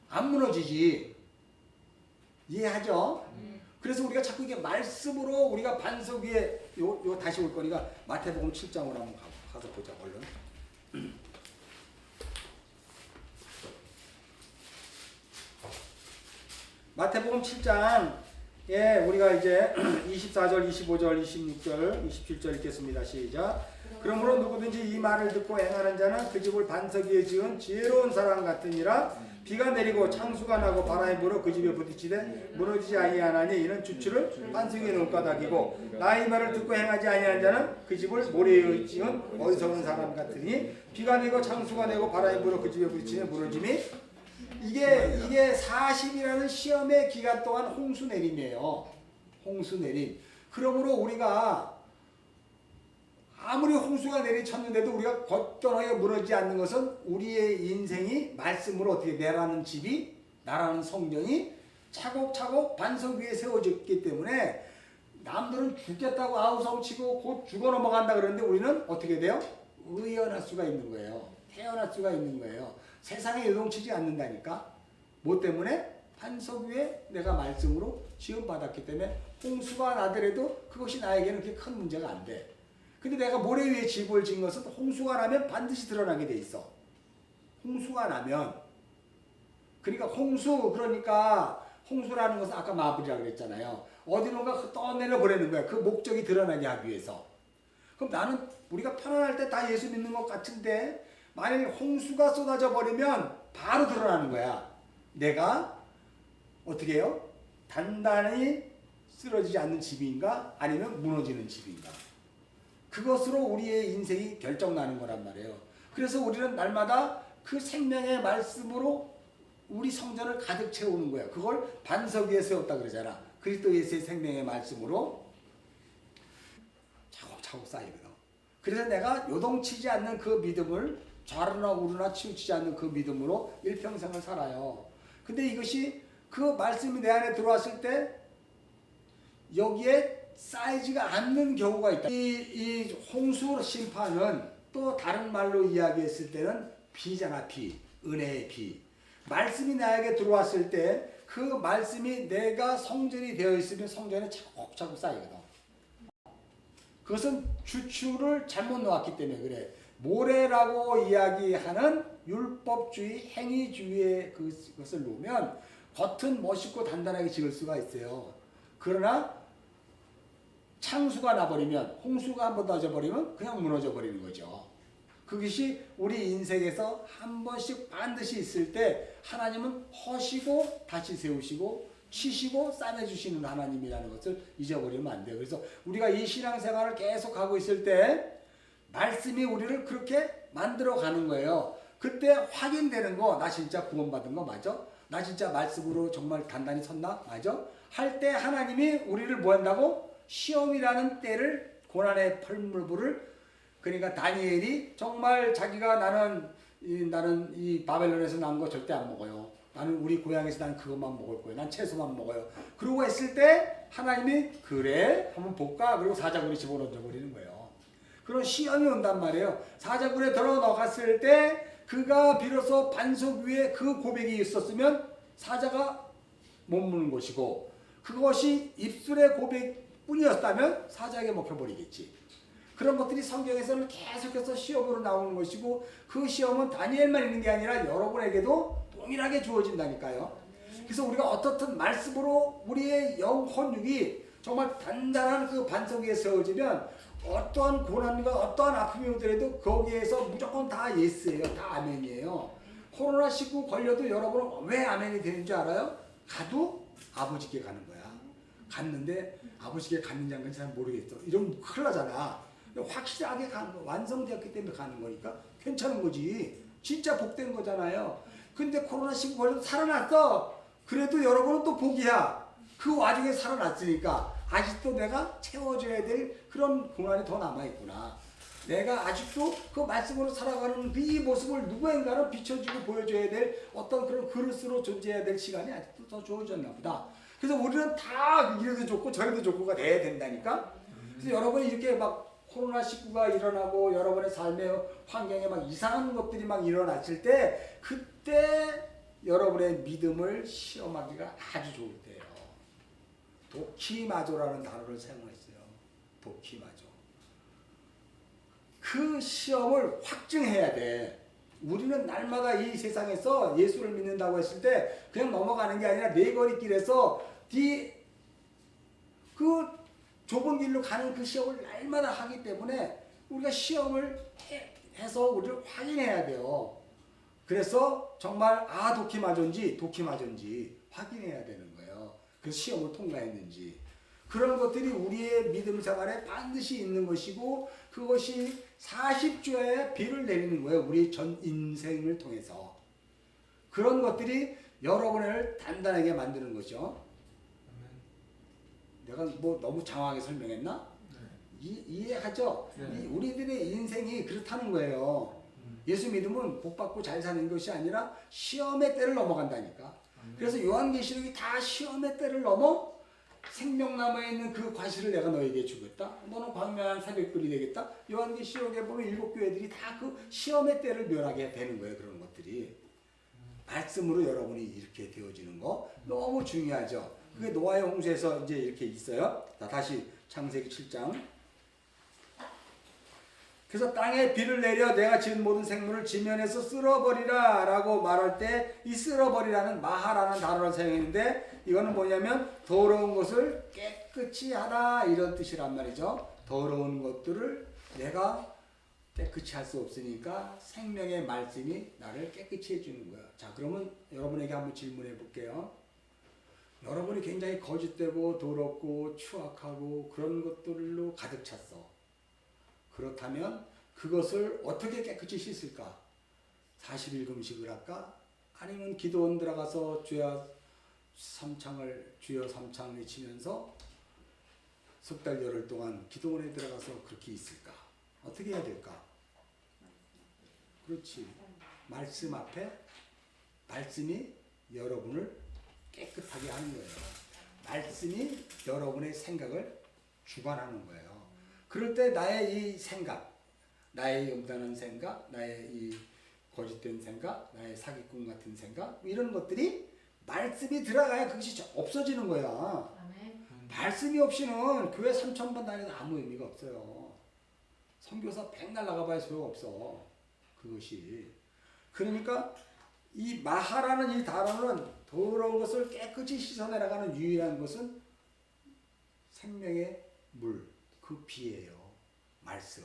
안 무너지지. 이해하죠? 그래서 우리가 자꾸 이게 말씀으로 우리가 반석 위에 요 다시 올 거니까 마태복음 7장으로 한번 가서 보자 얼른. 마태복음 7장에 우리가 이제 24절, 25절, 26절, 27절 읽겠습니다. 시작. 그러므로 누구든지 이 말을 듣고 행하는 자는 그 집을 반석 위에 지은 지혜로운 사람 같으니라. 비가 내리고 창수가 나고 바람이 불어 그 집에 부딪히되 무너지지 아니하나니 이는 주추를 반석 위에 놓을 까닭이고 나의 말을 듣고 행하지 아니한 자는 그 집을 모래에 지은 어리석은 사람 같으니 비가 내고 창수가 내고 바람이 불어 그 집에 부딪히며 무너짐이 이게 40이라는 시험의 기간 동안 홍수 내림이에요. 홍수 내림. 그러므로 우리가 아무리 홍수가 내리쳤는데도 우리가 거뜬하게 무너지지 않는 것은 우리의 인생이 말씀으로 어떻게 내라는 집이 나라는 성전이 차곡차곡 반석 위에 세워졌기 때문에 남들은 죽겠다고 아우성치고 곧 죽어 넘어간다 그러는데 우리는 어떻게 돼요? 의연할 수가 있는 거예요. 태어날 수가 있는 거예요. 세상에 요동치지 않는다니까. 뭐 때문에? 반석 위에 내가 말씀으로 지음받았기 때문에 홍수가 나더라도 그것이 나에게는 그렇게 큰 문제가 안 돼. 근데 내가 모래 위에 집을 지은 것은 홍수가 나면 반드시 드러나게 돼 있어. 홍수가 나면. 그러니까 홍수라는 것은 아까 마블이라고 그랬잖아요. 어디론가 떠내려 보내는 거야. 그 목적이 드러나게 하기 위해서. 그럼 나는 우리가 편안할 때 다 예수 믿는 것 같은데 만일 홍수가 쏟아져 버리면 바로 드러나는 거야. 내가 어떻게 해요? 단단히 쓰러지지 않는 집인가 아니면 무너지는 집인가. 그것으로 우리의 인생이 결정나는 거란 말이에요. 그래서 우리는 날마다 그 생명의 말씀으로 우리 성전을 가득 채우는 거야. 그걸 반석 위에 세웠다 그러잖아. 그리스도 예수의 생명의 말씀으로 차곡차곡 쌓이거든. 그래서 내가 요동치지 않는 그 믿음을 좌르나 우르나 치우치지 않는 그 믿음으로 일평생을 살아요. 근데 이것이 그 말씀이 내 안에 들어왔을 때 여기에 쌓이지가 않는 경우가 있다. 이 홍수 심판은 또 다른 말로 이야기했을 때는 비잖아. 비, 은혜의 비. 말씀이 나에게 들어왔을 때 그 말씀이 내가 성전이 되어 있으면 성전에 차곡차곡 쌓이거든. 그것은 주추를 잘못 놓았기 때문에 그래. 모래라고 이야기하는 율법주의, 행위주의의 그것을 놓으면 겉은 멋있고 단단하게 지을 수가 있어요. 그러나 창수가 나버리면, 홍수가 한번 나져버리면 그냥 무너져 버리는 거죠. 그것이 우리 인생에서 한 번씩 반드시 있을 때 하나님은 허시고 다시 세우시고 치시고 싸매주시는 하나님이라는 것을 잊어버리면 안 돼요. 그래서 우리가 이 신앙생활을 계속 하고 있을 때 말씀이 우리를 그렇게 만들어 가는 거예요. 그때 확인되는 거, 나 진짜 구원받은 거 맞아? 나 진짜 말씀으로 정말 단단히 섰나? 맞아? 할 때 하나님이 우리를 뭐 한다고? 시험이라는 때를, 고난의 펄물부를, 그러니까 다니엘이 정말 자기가 나는 이 바벨론에서 난 거 절대 안 먹어요. 나는 우리 고향에서 난 그것만 먹을 거예요. 난 채소만 먹어요. 그러고 했을 때 하나님이 그래? 한번 볼까? 그리고 사자굴에 집어넣어 버리는 거예요. 그런 시험이 온단 말이에요. 사자굴에 들어 넣었을 때 그가 비로소 반석 위에 그 고백이 있었으면 사자가 못 무는 것이고, 그것이 입술의 고백뿐이었다면 사자에게 먹혀버리겠지. 그런 것들이 성경에서는 계속해서 시험으로 나오는 것이고, 그 시험은 다니엘만 있는 게 아니라 여러분에게도 동일하게 주어진다니까요. 그래서 우리가 어떻든 말씀으로 우리의 영혼육이 정말 단단한 그 반석 위에 세워지면 어떠한 고난과 어떠한 아픔이 오더라도 거기에서 무조건 다 예스예요. 다 아멘이에요. 코로나19 걸려도 여러분은 왜 아멘이 되는 줄 알아요? 가도 아버지께 가는 거야. 갔는데 아버지께 갔는지 안 갔는지 잘 모르겠어. 이러면 큰일 나잖아. 확실하게 가는 거, 완성되었기 때문에 가는 거니까 괜찮은 거지. 진짜 복된 거잖아요. 근데 코로나19 걸려도 살아났어. 그래도 여러분은 또 복이야. 그 와중에 살아났으니까 아직도 내가 채워줘야 될 그런 고난이 더 남아있구나. 내가 아직도 그 말씀으로 살아가는 이 모습을 누구인가는 비춰주고 보여줘야 될 어떤 그런 그릇으로 존재해야 될 시간이 아직도 더 주어졌나 보다. 그래서 우리는 다 이래도 좋고 저래도 좋고가 돼야 된다니까. 그래서 여러분이 이렇게 막 코로나19가 일어나고 여러분의 삶의 환경에 막 이상한 것들이 막 일어났을 때, 그때 여러분의 믿음을 시험하기가 아주 좋을 때예요. 도키마조라는 단어를 사용했어요. 도키마조. 그 시험을 확증해야 돼. 우리는 날마다 이 세상에서 예수를 믿는다고 했을 때 그냥 넘어가는 게 아니라 네 거리길에서 그 좁은 길로 가는 그 시험을 날마다 하기 때문에 우리가 시험을 해서 우리를 확인해야 돼요. 그래서 정말 도키마저인지 확인해야 되는 거예요. 그래서 시험을 통과했는지. 그런 것들이 우리의 믿음 생활에 반드시 있는 것이고, 그것이 40주에 비를 내리는 거예요. 우리 전 인생을 통해서. 그런 것들이 여러분을 단단하게 만드는 거죠. 내가 뭐 너무 장황하게 설명했나? 네. 이해하죠? 네. 우리들의 인생이 그렇다는 거예요. 예수 믿으면 복 받고 잘 사는 것이 아니라 시험의 때를 넘어간다니까. 그래서 요한계시록이 다 시험의 때를 넘어 생명나무에 있는 그 과실을 내가 너에게 주겠다. 너는 광명한 새벽불이 되겠다. 요한계시록에 보면 7교회들이 다 그 시험의 때를 멸하게 되는 거예요. 그런 것들이. 말씀으로 여러분이 이렇게 되어지는 거 너무 중요하죠. 그게 노아의 홍수에서 이제 이렇게 있어요. 자, 다시 창세기 7장. 그래서 땅에 비를 내려 내가 지은 모든 생물을 지면에서 쓸어버리라 라고 말할 때 이 쓸어버리라는 마하라는 단어를 사용했는데, 이거는 뭐냐면 더러운 것을 깨끗이 하라 이런 뜻이란 말이죠. 더러운 것들을 내가 깨끗이 할 수 없으니까 생명의 말씀이 나를 깨끗이 해주는 거야. 자, 그러면 여러분에게 한번 질문해 볼게요. 여러분이 굉장히 거짓되고 더럽고 추악하고 그런 것들로 가득 찼어. 그렇다면 그것을 어떻게 깨끗이 씻을까? 40일 금식을 할까? 아니면 기도원 들어가서 주여 삼창을 외치면서 석 달 열흘 동안 기도원에 들어가서 그렇게 있을까? 어떻게 해야 될까? 그렇지. 말씀 앞에 말씀이 여러분을 깨끗하게 하는 거예요. 말씀이 여러분의 생각을 주관하는 거예요. 그럴 때 나의 이 생각, 나의 음란한 생각, 나의 이 거짓된 생각, 나의 사기꾼 같은 생각 이런 것들이 말씀이 들어가야 그것이 없어지는 거야. 아멘. 말씀이 없이는 교회 3,000번 다녀도 아무 의미가 없어요. 선교사 백날 나가봐야 소용없어. 그것이. 그러니까 이 마하라는 이 단어는 더러운 것을 깨끗이 씻어내려가는 유일한 것은 생명의 물, 그 비예요. 말씀.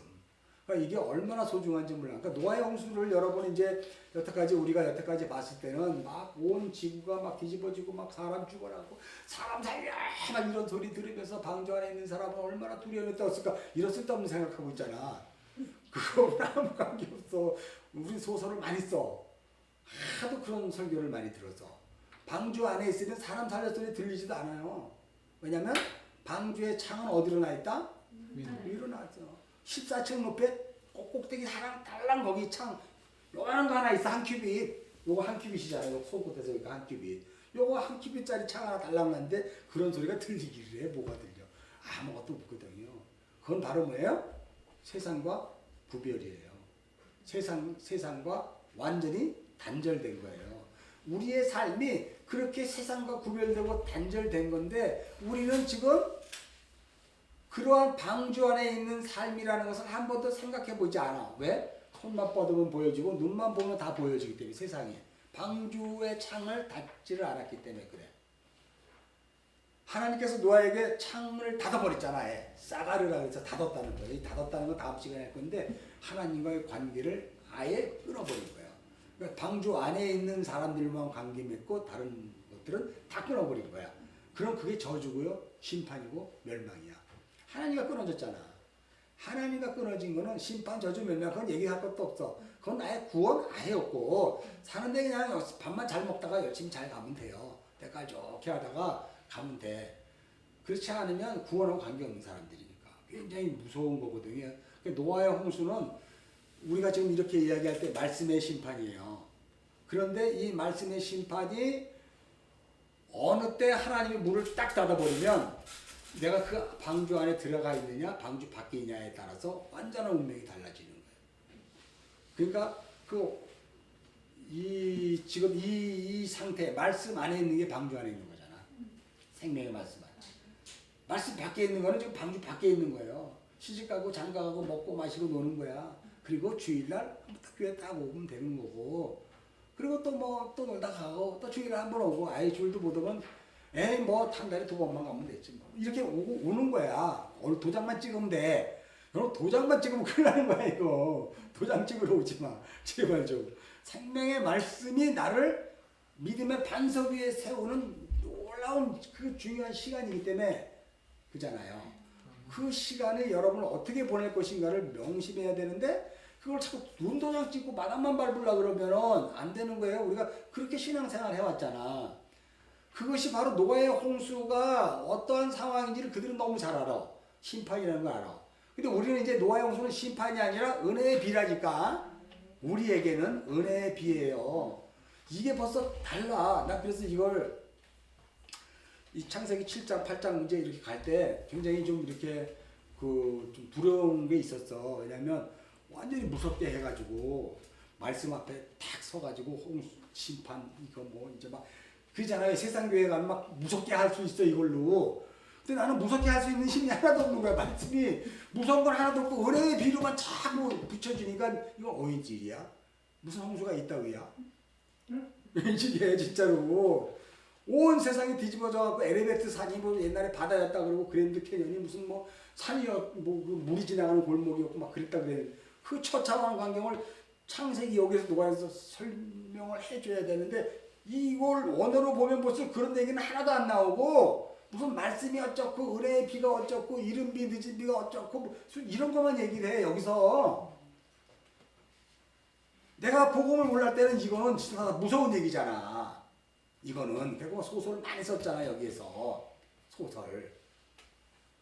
그러니까 이게 얼마나 소중한지 몰라. 그러니까 노아의 홍수를 여러분 이제 우리가 여태까지 봤을 때는 막 온 지구가 막 뒤집어지고 막 사람 죽어나고 사람 살려 막 이런 소리 들으면서 방주 안에 있는 사람은 얼마나 두려움에 떨었을까 이런 쓸데없는 생각하고 있잖아. 그거는 아무 관계 없어. 우리 소설을 많이 써. 하도 그런 설교를 많이 들어서 방주 안에 있으면 사람 살려 소리 들리지도 않아요. 왜냐면 방주의 창은 어디로 나 있다? 위로 나 있어. 14층 높이 꼭대기 사람 달랑 거기 창 요만한 거 하나 있어. 한 큐빗. 요거 한 큐빗이잖아요. 손끝에서 이거 한 큐빗. 요거 한 큐빗짜리 창 하나 달랑 났는데 그런 소리가 들리기를 해. 뭐가 들려? 아무것도 없거든요. 그건 바로 뭐예요? 세상과 구별이에요. 세상과 완전히 단절된 거예요. 우리의 삶이 그렇게 세상과 구별되고 단절된 건데 우리는 지금 그러한 방주 안에 있는 삶이라는 것을 한 번도 생각해 보지 않아. 왜? 손만 뻗으면 보여지고 눈만 보면 다 보여지기 때문에 세상에. 방주의 창을 닫지를 않았기 때문에 그래. 하나님께서 노아에게 창을 닫아버렸잖아. 싸가르라 그래서 닫았다는 거예요. 이 닫았다는 건 다음 시간에 할 건데 하나님과의 관계를 아예 끊어버린 거예요. 그러니까 방주 안에 있는 사람들만 관계 맺고 다른 것들은 다 끊어버린 거야. 그럼 그게 저주고요. 심판이고 멸망이야. 하나님과 끊어졌잖아. 하나님과 끊어진 거는 심판, 저주, 멸망 그건 얘기할 것도 없어. 그건 아예 구원 아예 없고 사는데 그냥 밥만 잘 먹다가 열심히 잘 가면 돼요. 때깔 좋게 하다가 가면 돼. 그렇지 않으면 구원하고 관계없는 사람들이니까 굉장히 무서운 거거든요. 노아의 홍수는 우리가 지금 이렇게 이야기할 때 말씀의 심판이에요. 그런데 이 말씀의 심판이 어느 때 하나님이 문을 딱 닫아버리면 내가 그 방주 안에 들어가 있느냐 방주 밖에 있냐에 따라서 완전한 운명이 달라지는 거예요. 그러니까 지금 이 상태 말씀 안에 있는 게 방주 안에 있는 거잖아. 생명의 말씀 안에. 말씀 밖에 있는 거는 지금 방주 밖에 있는 거예요. 시집가고 장가가고 먹고 마시고 노는 거야. 그리고 주일날 교회 딱 오면 되는 거고 그리고 또 놀다 가고 또 주일날 한 번 오고 아예 줄도 못 오면 에이 뭐 한 달에 2번만 가면 되지 뭐. 이렇게 오는 거야. 오늘 도장만 찍으면 돼. 그럼 도장만 찍으면 큰일 나는 거야 이거. 도장 찍으러 오지 마. 제발 좀. 생명의 말씀이 나를 믿음의 반석 위에 세우는 놀라운 그 중요한 시간이기 때문에 그잖아요. 그 시간에 여러분을 어떻게 보낼 것인가를 명심해야 되는데 그걸 자꾸 눈도장 찍고 마당만 밟으려고 그러면 안 되는 거예요. 우리가 그렇게 신앙생활 해왔잖아. 그것이 바로 노아의 홍수가 어떠한 상황인지를 그들은 너무 잘 알아. 심판이라는 걸 알아. 근데 우리는 이제 노아의 홍수는 심판이 아니라 은혜의 비라니까 우리에게는 은혜의 비예요. 이게 벌써 달라. 나 그래서 이걸 이 창세기 7장, 8장 이제 이렇게 갈 때 굉장히 좀 이렇게 좀 두려운 게 있었어. 왜냐면 완전히 무섭게 해가지고 말씀 앞에 탁 서가지고 홍수 심판 이거 뭐 이제 막 그러잖아요. 세상 교회 가면 막 무섭게 할 수 있어 이걸로. 근데 나는 무섭게 할 수 있는 힘이 하나도 없는 거야. 말씀이 무서운 건 하나도 없고 은혜의 비료만 자꾸 붙여주니까 이거 어인질이야? 무슨 홍수가 있다고야? 이게 진짜로 온 세상이 뒤집어져갖고 에레베트 산이 뭐 옛날에 바다였다 그러고 그랜드 캐년이 무슨 뭐 산이었 뭐 물이 지나가는 골목이었고 막 그랬다 그래. 그 처참한 광경을 창세기 여기서 노아에서 설명을 해줘야 되는데 이걸 원어로 보면 벌써 그런 얘기는 하나도 안 나오고 무슨 말씀이 어쩌고 은혜의 비가 어쩌고 이른 비 늦은 비가 어쩌고 이런 것만 얘기를 해 여기서. 내가 복음을 몰랄 때는 이거는 진짜 무서운 얘기잖아. 이거는 결국 소설 많이 썼잖아 여기에서 소설.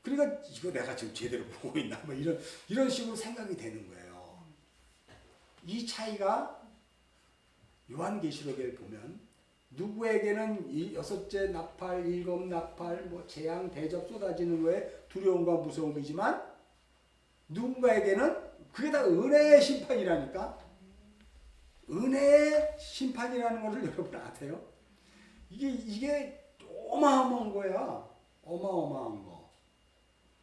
그러니까 이거 내가 지금 제대로 보고 있나 뭐 이런 식으로 생각이 되는 거예요. 이 차이가 요한계시록에 보면 누구에게는 이 여섯째 나팔, 일곱 나팔, 뭐 재앙, 대접 쏟아지는 거에 두려움과 무서움이지만 누군가에게는 그게 다 은혜의 심판이라니까. 은혜의 심판이라는 것을 여러분 아세요? 이게 어마어마한 거야. 어마어마한 거.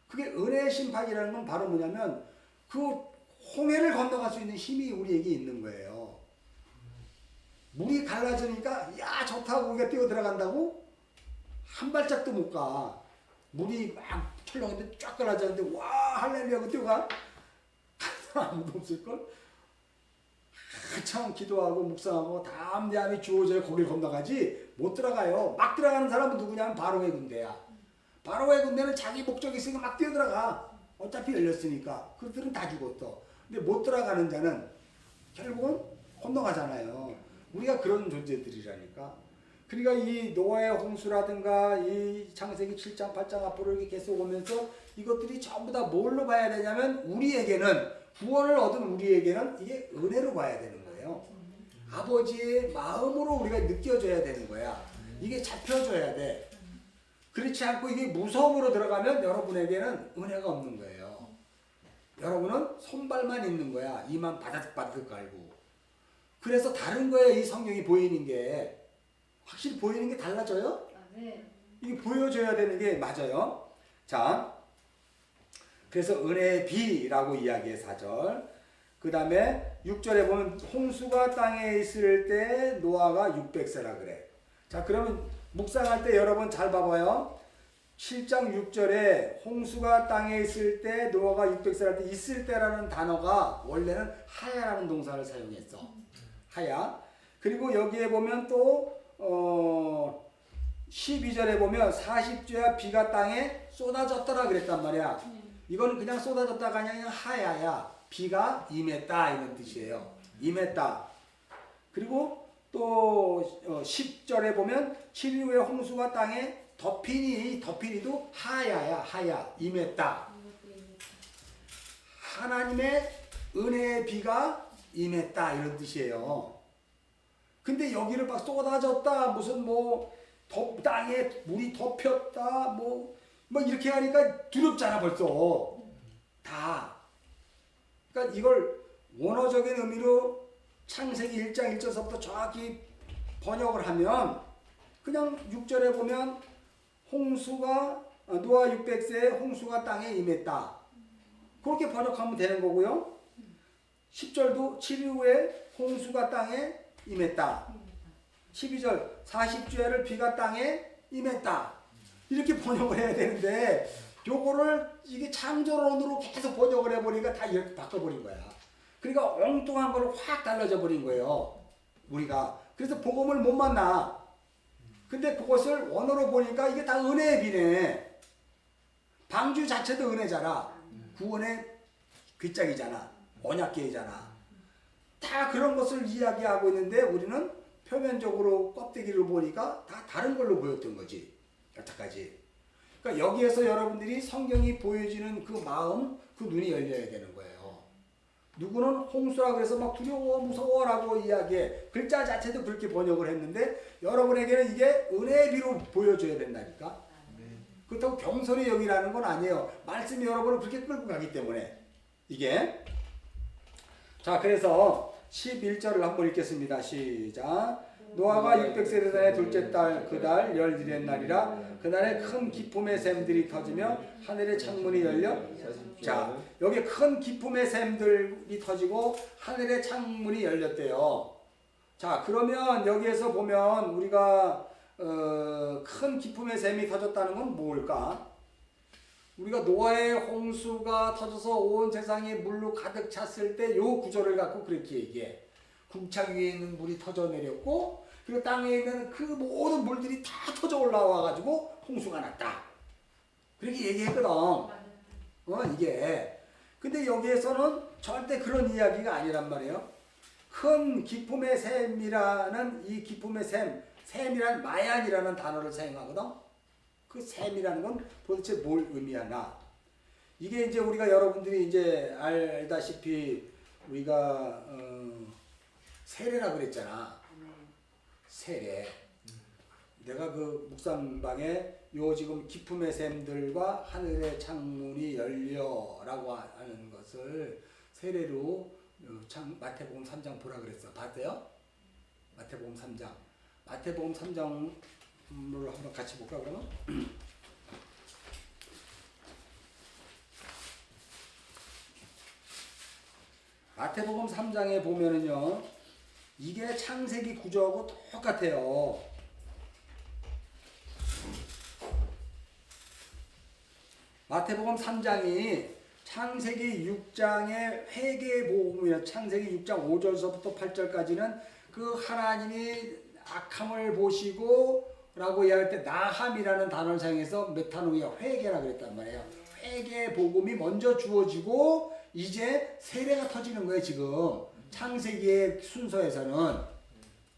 그게 은혜의 심판이라는 건 바로 뭐냐면 그 홍해를 건너갈 수 있는 힘이 우리에게 있는 거예요. 물이 갈라지니까 야 좋다고 우리가 뛰어 들어간다고 한 발짝도 못 가. 물이 막 철렁한데 쫙 갈라졌는데 와 할렐루야 하고 뛰어가? 아무도 없을걸? 한참 기도하고 묵상하고 담대함이 주어져야 거길 건너가지 못 들어가요. 막 들어가는 사람은 누구냐면 바로의 군대야. 바로의 군대는 자기 목적이 있으니까 막 뛰어들어가. 어차피 열렸으니까. 그들은 다 죽었어. 근데 못 들어가는 자는 결국은 건너가잖아요. 우리가 그런 존재들이라니까. 그러니까 이 노아의 홍수라든가 이 창세기 7장 8장 앞으로 이렇게 계속 오면서 이것들이 전부 다 뭘로 봐야 되냐면 우리에게는 구원을 얻은 우리에게는 이게 은혜로 봐야 되는 거예요. 아버지의 마음으로 우리가 느껴져야 되는 거야. 이게 잡혀줘야 돼. 그렇지 않고 이게 무서움으로 들어가면 여러분에게는 은혜가 없는 거예요. 여러분은 손발만 있는 거야. 이만 바닥바닥 깔고. 그래서 다른 거에 이 성경이 보이는 게 확실히 보이는 게 달라져요? 이게 보여줘야 되는 게 맞아요. 자, 그래서 은혜의 비라고 이야기해 4절. 그 다음에 6절에 보면 홍수가 땅에 있을 때 노아가 600세라 그래. 자, 그러면 묵상할 때 여러분 잘 봐봐요. 7장 6절에 홍수가 땅에 있을 때 노아가 600세라 때 있을 때라는 단어가 원래는 하야라는 동사를 사용했어. 하야. 그리고 여기에 보면 또 12절에 보면 40주야 비가 땅에 쏟아졌더라 그랬단 말이야. 이거는 그냥 쏟아졌다가 아니라 그냥 하야야. 비가 임했다 이런 뜻이에요. 임했다. 그리고 또 10절에 보면 7일후에 홍수가 땅에 덮이니도 하야야. 하야. 임했다. 하나님의 은혜의 비가 임했다 이런 뜻이에요. 근데 여기를 막 쏟아졌다 무슨 뭐 땅에 물이 덮였다 뭐 이렇게 하니까 두렵잖아 벌써 다. 그러니까 이걸 원어적인 의미로 창세기 1장 1절서부터 정확히 번역을 하면 그냥 6절에 보면 홍수가 노아 600세에 홍수가 땅에 임했다. 그렇게 번역하면 되는 거고요. 10절도 7일 후에 홍수가 땅에 임했다. 12절 40주야를 비가 땅에 임했다. 이렇게 번역을 해야 되는데 요거를 이게 창조론으로 계속 번역을 해버리니까 다 이렇게 바꿔버린 거야. 그러니까 엉뚱한 걸 확 달라져 버린 거예요. 우리가. 그래서 복음을 못 만나. 근데 그것을 원어로 보니까 이게 다 은혜의 비네. 방주 자체도 은혜잖아. 구원의 귀짝이잖아. 언약궤이잖아. 다 그런 것을 이야기하고 있는데 우리는 표면적으로 껍데기를 보니까 다 다른 걸로 보였던 거지. 여태까지. 그러니까 여기에서 여러분들이 성경이 보여지는 그 마음, 그 눈이 열려야 되는 거예요. 누구는 홍수라 그래서 막 두려워 무서워라고 이야기해. 글자 자체도 그렇게 번역을 했는데 여러분에게는 이게 은혜의 비로 보여줘야 된다니까. 그렇다고 경솔히 여기라는 건 아니에요. 말씀이 여러분을 그렇게 끌고 가기 때문에 이게. 자, 그래서 11절을 한번 읽겠습니다. 시작. 노아가 600세 되던 둘째 달 그달 열일의 날이라 그날에 큰 기쁨의 샘들이 터지며 하늘의 창문이 열려. 자, 여기 큰 기쁨의 샘들이 터지고 하늘의 창문이 열렸대요. 자, 그러면 여기에서 보면 우리가 큰 기쁨의 샘이 터졌다는 건 뭘까? 우리가 노아의 홍수가 터져서 온 세상이 물로 가득 찼을 때 요 구조를 갖고 그렇게 얘기해. 궁창 위에 있는 물이 터져 내렸고 그리고 땅에 있는 그 모든 물들이 다 터져 올라와 가지고 홍수가 났다. 그렇게 얘기했거든. 이게. 근데 여기에서는 절대 그런 이야기가 아니란 말이에요. 큰 기쁨의 샘이라는 이 기쁨의 샘이란 마얀이라는 단어를 사용하거든. 그 샘이라는 건 도대체 뭘 의미하나? 이게 이제 우리가 여러분들이 이제 알다시피 우리가 세례라 그랬잖아. 세례. 내가 그 묵상방에 요 지금 기품의 샘들과 하늘의 창문이 열려라고 하는 것을 세례로 마태복음 3장 보라 그랬어. 봤어요? 마태복음 3장. 마태복음 3장을 한번 같이 볼까 그러면? 마태복음 3장에 보면은요, 이게 창세기 구조하고 똑같아요. 마태복음 3장이 창세기 6장의 회개의 복음이에요. 창세기 6장 5절서부터 8절까지는 그 하나님이 악함을 보시고 라고 이야기할 때 나함이라는 단어를 사용해서 메타노이아 회개라 그랬단 말이에요. 회개의 복음이 먼저 주어지고 이제 세례가 터지는 거예요. 지금 창세기의 순서에서는.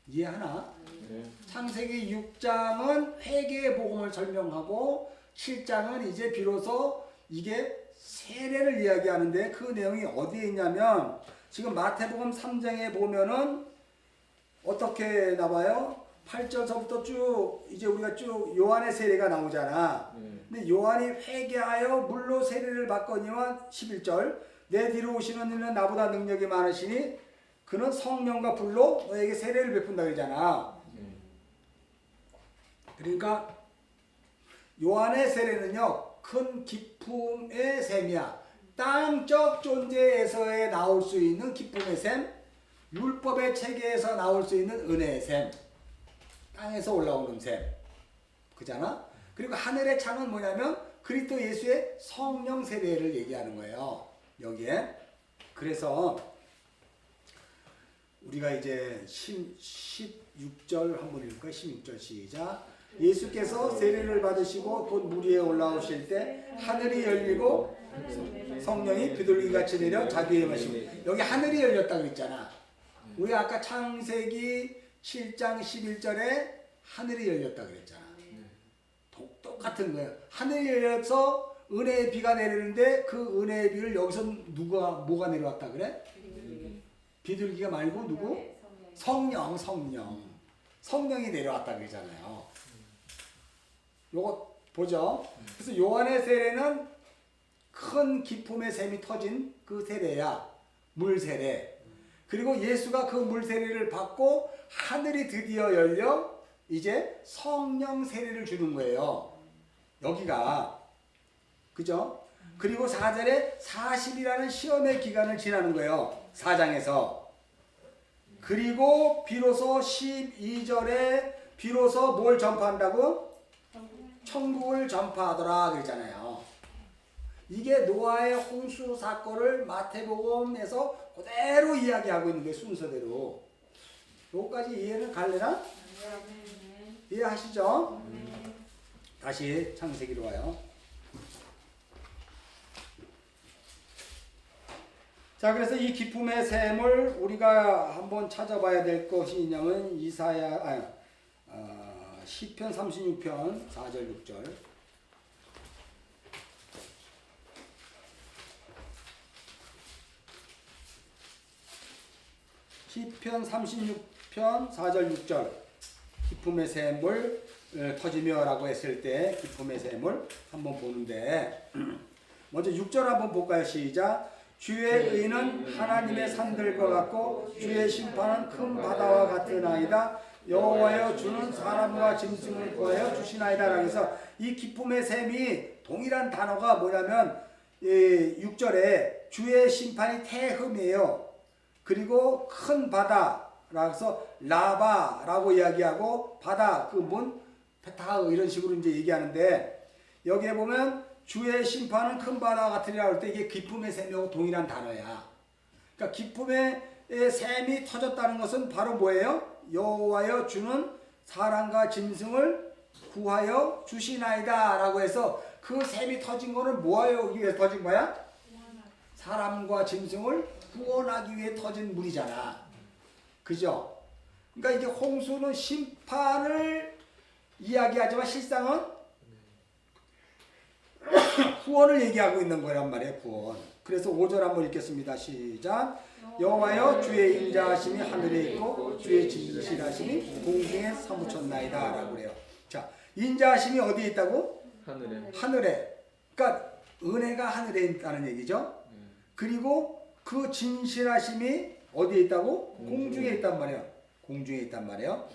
이해하나? 네. 창세기 6장은 회개의 복음을 설명하고 7장은 이제 비로소 이게 세례를 이야기하는데 그 내용이 어디에 있냐면 지금 마태복음 3장에 보면은 어떻게 나와요? 8절서부터 쭉 이제 우리가 쭉 요한의 세례가 나오잖아. 근데 요한이 회개하여 물로 세례를 받거니와 11절 내 뒤로 오시는 이는 나보다 능력이 많으시니 그는 성령과 불로 너에게 세례를 베푼다 그러잖아. 그러니까 요한의 세례는요 큰 기쁨의 셈이야. 땅적 존재에서의 나올 수 있는 기쁨의 셈, 율법의 체계에서 나올 수 있는 은혜의 셈, 땅에서 올라오는 셈, 그잖아. 그리고 하늘의 창은 뭐냐면 그리스도 예수의 성령 세례를 얘기하는 거예요. 여기에. 그래서 우리가 이제 16절 한번 읽을까요? 16절 시작. 예수께서 세례를 받으시고 곧 물 위에 올라오실 때 하늘이 열리고 성령이 비둘기같이 내려 자기의 마시고 여기 하늘이 열렸다 그랬잖아. 우리 아까 창세기 7장 11절에 하늘이 열렸다 그랬잖아. 똑같은 거예요. 하늘이 열려서 은혜의 비가 내리는데 그 은혜의 비를 여기서 뭐가 내려왔다 그래? 비둘기가 말고 누구? 성령이 내려왔다 그러잖아요. 요거 보죠. 그래서 요한의 세례는 큰 기쁨의 샘이 터진 그 세례야. 물 세례. 그리고 예수가 그 물 세례를 받고 하늘이 드디어 열려 이제 성령 세례를 주는 거예요. 여기가. 그죠? 그리고 4절에 40이라는 시험의 기간을 지나는 거예요. 4장에서. 그리고 비로소 12절에 비로소 뭘 전파한다고? 천국을 전파하더라 그랬잖아요. 이게 노아의 홍수 사건을 마태복음에서 그대로 이야기하고 있는 게 순서대로. 여기까지 이해는 갈래나? 이해하시죠? 다시 창세기로 와요. 자, 그래서 이 기쁨의 샘을 우리가 한번 찾아봐야 될 것이 있냐면 시편 36편 4절 6절. 시편 36편 4절 6절. 기쁨의 샘을 터지며라고 했을 때 기쁨의 샘을 한번 보는데 먼저 6절 한번 볼까요? 시작. 주의 의는 하나님의 산들과 같고 주의 심판은 큰 바다와 같으나이다. 여호와여 주는 사람과 짐승을 구하여 주시나이다. 그래서 이 기쁨의 샘이 동일한 단어가 뭐냐면 6절에 주의 심판이 태흠이에요. 그리고 큰 바다라서 라바라고 이야기하고 바다 그 문 페타흐 이런 식으로 이제 얘기하는데 여기에 보면 주의 심판은 큰 바다 같으리라 할 때 이게 기쁨의 샘이하고 동일한 단어야. 그러니까 기쁨의 샘이 터졌다는 것은 바로 뭐예요? 여호와여 주는 사람과 짐승을 구하여 주시나이다 라고 해서 그 샘이 터진 거는 뭐하기 위해 터진 거야? 사람과 짐승을 구원하기 위해 터진 물이잖아. 그죠? 그러니까 이게 홍수는 심판을 이야기하지만 실상은 구원을 얘기하고 있는 거란 말이에요. 구원. 그래서 5절 한번 읽겠습니다. 시작. 여호와여 주의 인자하심이 하늘에 있고 주의 진실하심이 공중에 사무쳤나이다 라고 그래요. 인자하심이 어디에 있다고? 하늘에. 하늘에. 그러니까 은혜가 하늘에 있다는 얘기죠. 그리고 그 진실하심이 어디에 있다고? 공중에 있단 말이에요. 공중에 있단 말이에요.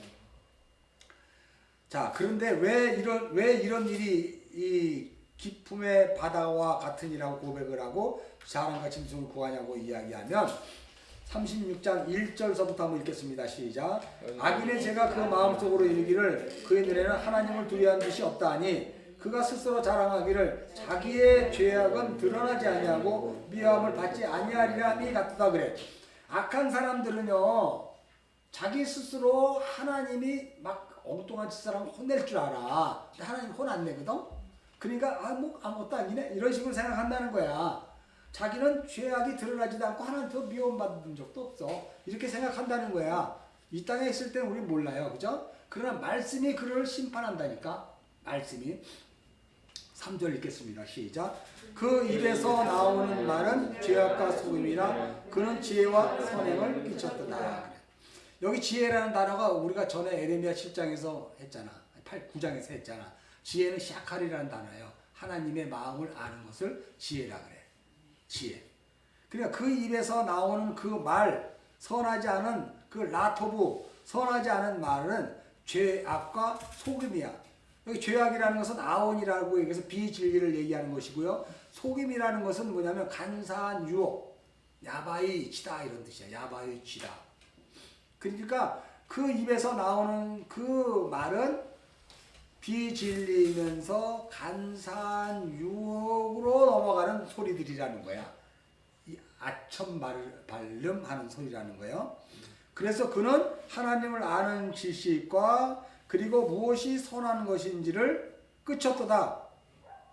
자, 그런데 왜 이런 일이 이 기품의 바다와 같은 이라고 고백을 하고 사랑과 짐승을 구하냐고 이야기하면 36장 1절서부터 한번 읽겠습니다. 시작. 악인의 죄가 그 마음속으로 이르기를 그의 눈에는 하나님을 두려워하는 뜻이 없다하니 그가 스스로 자랑하기를 자기의 죄악은 드러나지 아니하고 미워함을 받지 아니하리라니 같다 그래. 악한 사람들은요 자기 스스로 하나님이 막 엉뚱한 짓을 하면 혼낼 줄 알아. 근데 하나님 혼 안 내거든. 그러니까 뭐 아무것도 아니네 이런 식으로 생각한다는 거야. 자기는 죄악이 드러나지도 않고 하나님도 미움받은 적도 없어. 이렇게 생각한다는 거야. 이 땅에 있을 때는 우리 몰라요. 그죠? 그러나 말씀이 그를 심판한다니까. 말씀이. 3절 읽겠습니다. 시작. 그 입에서 나오는 말은 죄악과 속임이라 그는 지혜와 선행을 끼쳤도다. 여기 지혜라는 단어가 우리가 전에 에레미야 7장에서 했잖아. 9장에서 했잖아. 지혜는 샤칼이라는 단어예요. 하나님의 마음을 아는 것을 지혜라 그래. 지혜. 그러니까 그 입에서 나오는 그 말, 선하지 않은 그 라토브, 선하지 않은 말은 죄악과 속임이야. 여기 죄악이라는 것은 아온이라고 얘기해서 비진리를 얘기하는 것이고요. 속임이라는 것은 뭐냐면 간사한 유혹, 야바이 치다 이런 뜻이야. 야바이 치다. 그러니까 그 입에서 나오는 그 말은 비진리면서 간사한 유혹으로 넘어가는 소리들이라는 거야. 이 아첨 발음하는 소리라는 거예요. 그래서 그는 하나님을 아는 지식과 그리고 무엇이 선한 것인지를 끝쳤도다.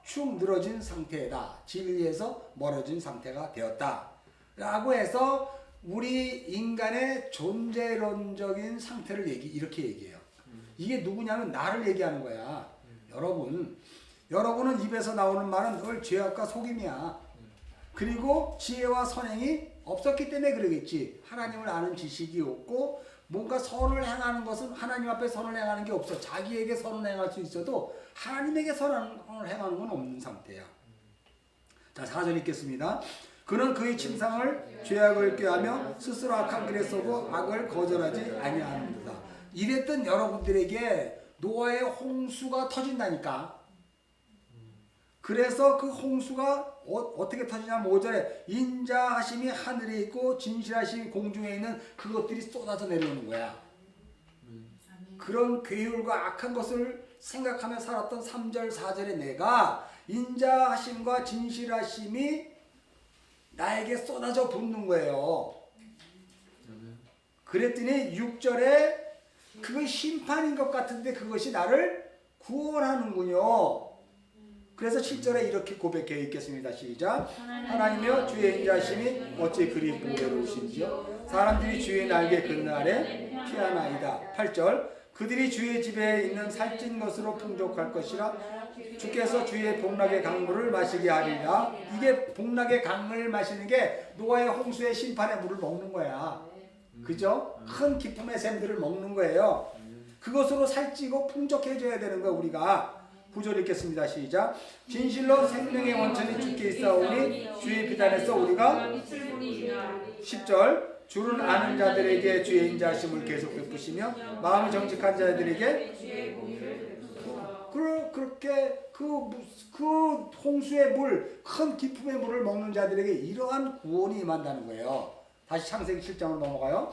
축 늘어진 상태다. 진리에서 멀어진 상태가 되었다. 라고 해서 우리 인간의 존재론적인 상태를 이렇게 얘기해요. 이게 누구냐면 나를 얘기하는 거야. 여러분은 입에서 나오는 말은 늘 죄악과 속임이야. 그리고 지혜와 선행이 없었기 때문에 그러겠지. 하나님을 아는 지식이 없고 뭔가 선을 행하는 것은 하나님 앞에 선을 행하는 게 없어. 자기에게 선을 행할 수 있어도 하나님에게 선을 행하는 건 없는 상태야. 자, 4절 읽겠습니다. 그는 그의 침상을 죄악을 꾀하며 스스로 악한 길에 서고 악을 거절하지 아니하는도다. 이랬던 여러분들에게 노아의 홍수가 터진다니까. 그래서 그 홍수가 어떻게 터지냐면 5절에 인자하심이 하늘에 있고 진실하심이 공중에 있는 그것들이 쏟아져 내려오는 거야. 그런 괴율과 악한 것을 생각하며 살았던 3절 4절에 내가 인자하심과 진실하심이 나에게 쏟아져 붓는 거예요. 그랬더니 6절에 그건 심판인 것 같은데 그것이 나를 구원하는군요. 그래서 7절에 이렇게 고백해 있겠습니다. 시작. 하나님이여 주의 인자하심이 어찌 그리 보배로우신지요. 사람들이 주의 날개 그날에 피하나이다. 8절 그들이 주의 집에 있는 살찐 것으로 풍족할 것이라 주께서 주의 복락의 강물을 마시게 하리라. 이게 복락의 강을 마시는 게 노아의 홍수의 심판의 물을 먹는 거야. 그죠? 큰 기쁨의 샘들을 먹는 거예요. 그것으로 살찌고 풍족해져야 되는 거야 우리가. 9절 읽겠습니다. 시작. 진실로 생명의 원천이 주께 있사오니 주의 비단에서 우리가 10절 주를 아는 자들에게 주의 인자하심을 계속 베푸시며 마음이 정직한 자들에게 그렇게 그 홍수의 물, 큰 기쁨의 물을 먹는 자들에게 이러한 구원이 임한다는 거예요. 다시 창세기 7장으로 넘어가요.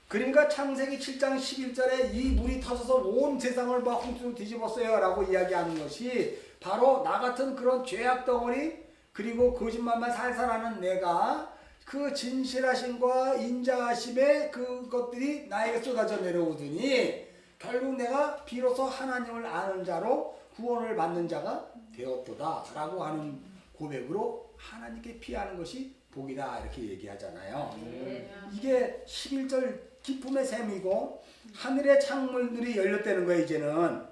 그러니까 창세기 7장 11절에 이 물이 터져서 온 세상을 막 홍수로 뒤집었어요 라고 이야기하는 것이 바로 나 같은 그런 죄악 덩어리 그리고 거짓말만 살살하는 내가 그 진실하심과 인자하심의 그것들이 나에게 쏟아져 내려오더니 결국 내가 비로소 하나님을 아는 자로 구원을 받는 자가 되었도다 라고 하는 고백으로 하나님께 피하는 것이 복이다 이렇게 얘기하잖아요. 이게 11절 기쁨의 샘이고 하늘의 창문들이 열렸다는 거예요. 이제는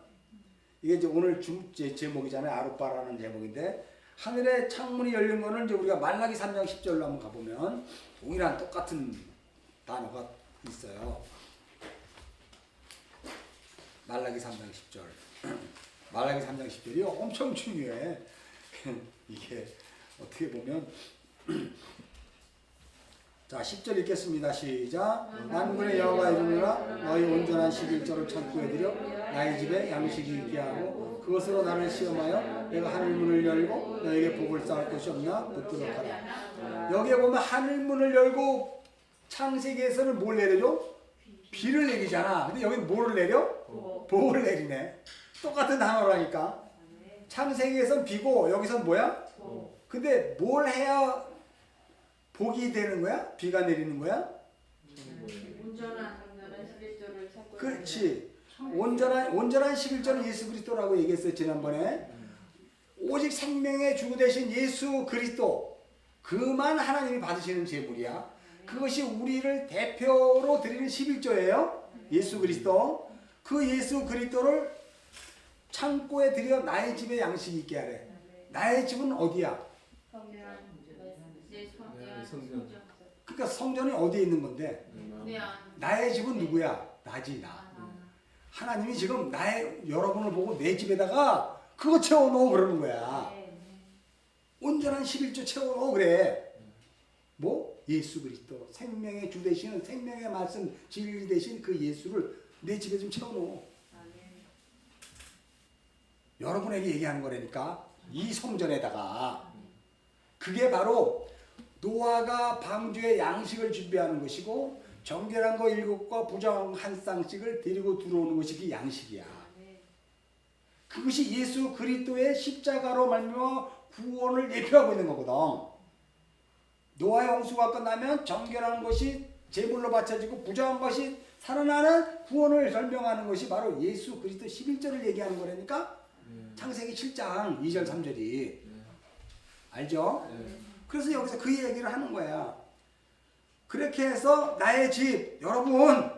이게 이제 오늘 제목이잖아요. 아룻바라는 제목인데 하늘의 창문이 열린 거는 이제 우리가 말라기 3장 10절로 한번 가보면 동일한 똑같은 단어가 있어요. 말라기 3장 10절. 말라기 3장 10절이 엄청 중요해. 이게 어떻게 보면 자 10절 읽겠습니다. 시작. 만군의 여호와 이르노라 너희 온전한 11조를 창고에 들여 나의 집에 양식이 있게 하고 그것으로 나를 시험하여 내가 하늘문을 열고 너에게 복을 쌓을 것이 없나 붙들어 가라. 여기에 보면 하늘문을 열고 창세기에서는 뭘 내려줘? 비를 내리잖아. 근데 여기 뭐를 내려? 복을 내리네. 똑같은 단어라니까. 창세기에선 비고 여기선 뭐야? 근데 뭘 해야 복이 되는 거야? 비가 내리는 거야? 온전한 11조를 찾고 그렇지. 온전한 11조는 예수 그리스도라고 얘기했어요. 지난번에. 오직 생명의 주 되신 예수 그리스도. 그만 하나님이 받으시는 제물이야. 그것이 우리를 대표로 드리는 11조예요. 예수 그리스도. 그 예수 그리스도를 창고에 들여 나의 집에 양식이 있게 하래. 나의 집은 어디야? 성전. 그러니까 성전이 어디에 있는 건데? 나의 집은 누구야? 나지 나. 하나님이 지금 여러분을 보고 내 집에다가 그거 채워놓어 그러는 거야. 온전한 11조 채워놓어 그래. 뭐? 예수 그리스도 생명의 주 되시는 생명의 말씀 진리 되신 그 예수를 내 집에 좀 채워놓어. 여러분에게 얘기하는 거라니까. 이 성전에다가 그게 바로 노아가 방주에 양식을 준비하는 것이고 정결한 거 7과 부정 한 쌍씩을 데리고 들어오는 것이 그 양식이야. 그것이 예수 그리스도의 십자가로 말미암아 구원을 예표하고 있는 거거든. 노아의 홍수가 끝나면 정결한 것이 제물로 바쳐지고 부정한 것이 살아나는 구원을 설명하는 것이 바로 예수 그리스도 11절을 얘기하는 거라니까. 창세기 7장 2절 3절이 알죠? 그래서 여기서 그 얘기를 하는 거야. 그렇게 해서 나의 집 여러분에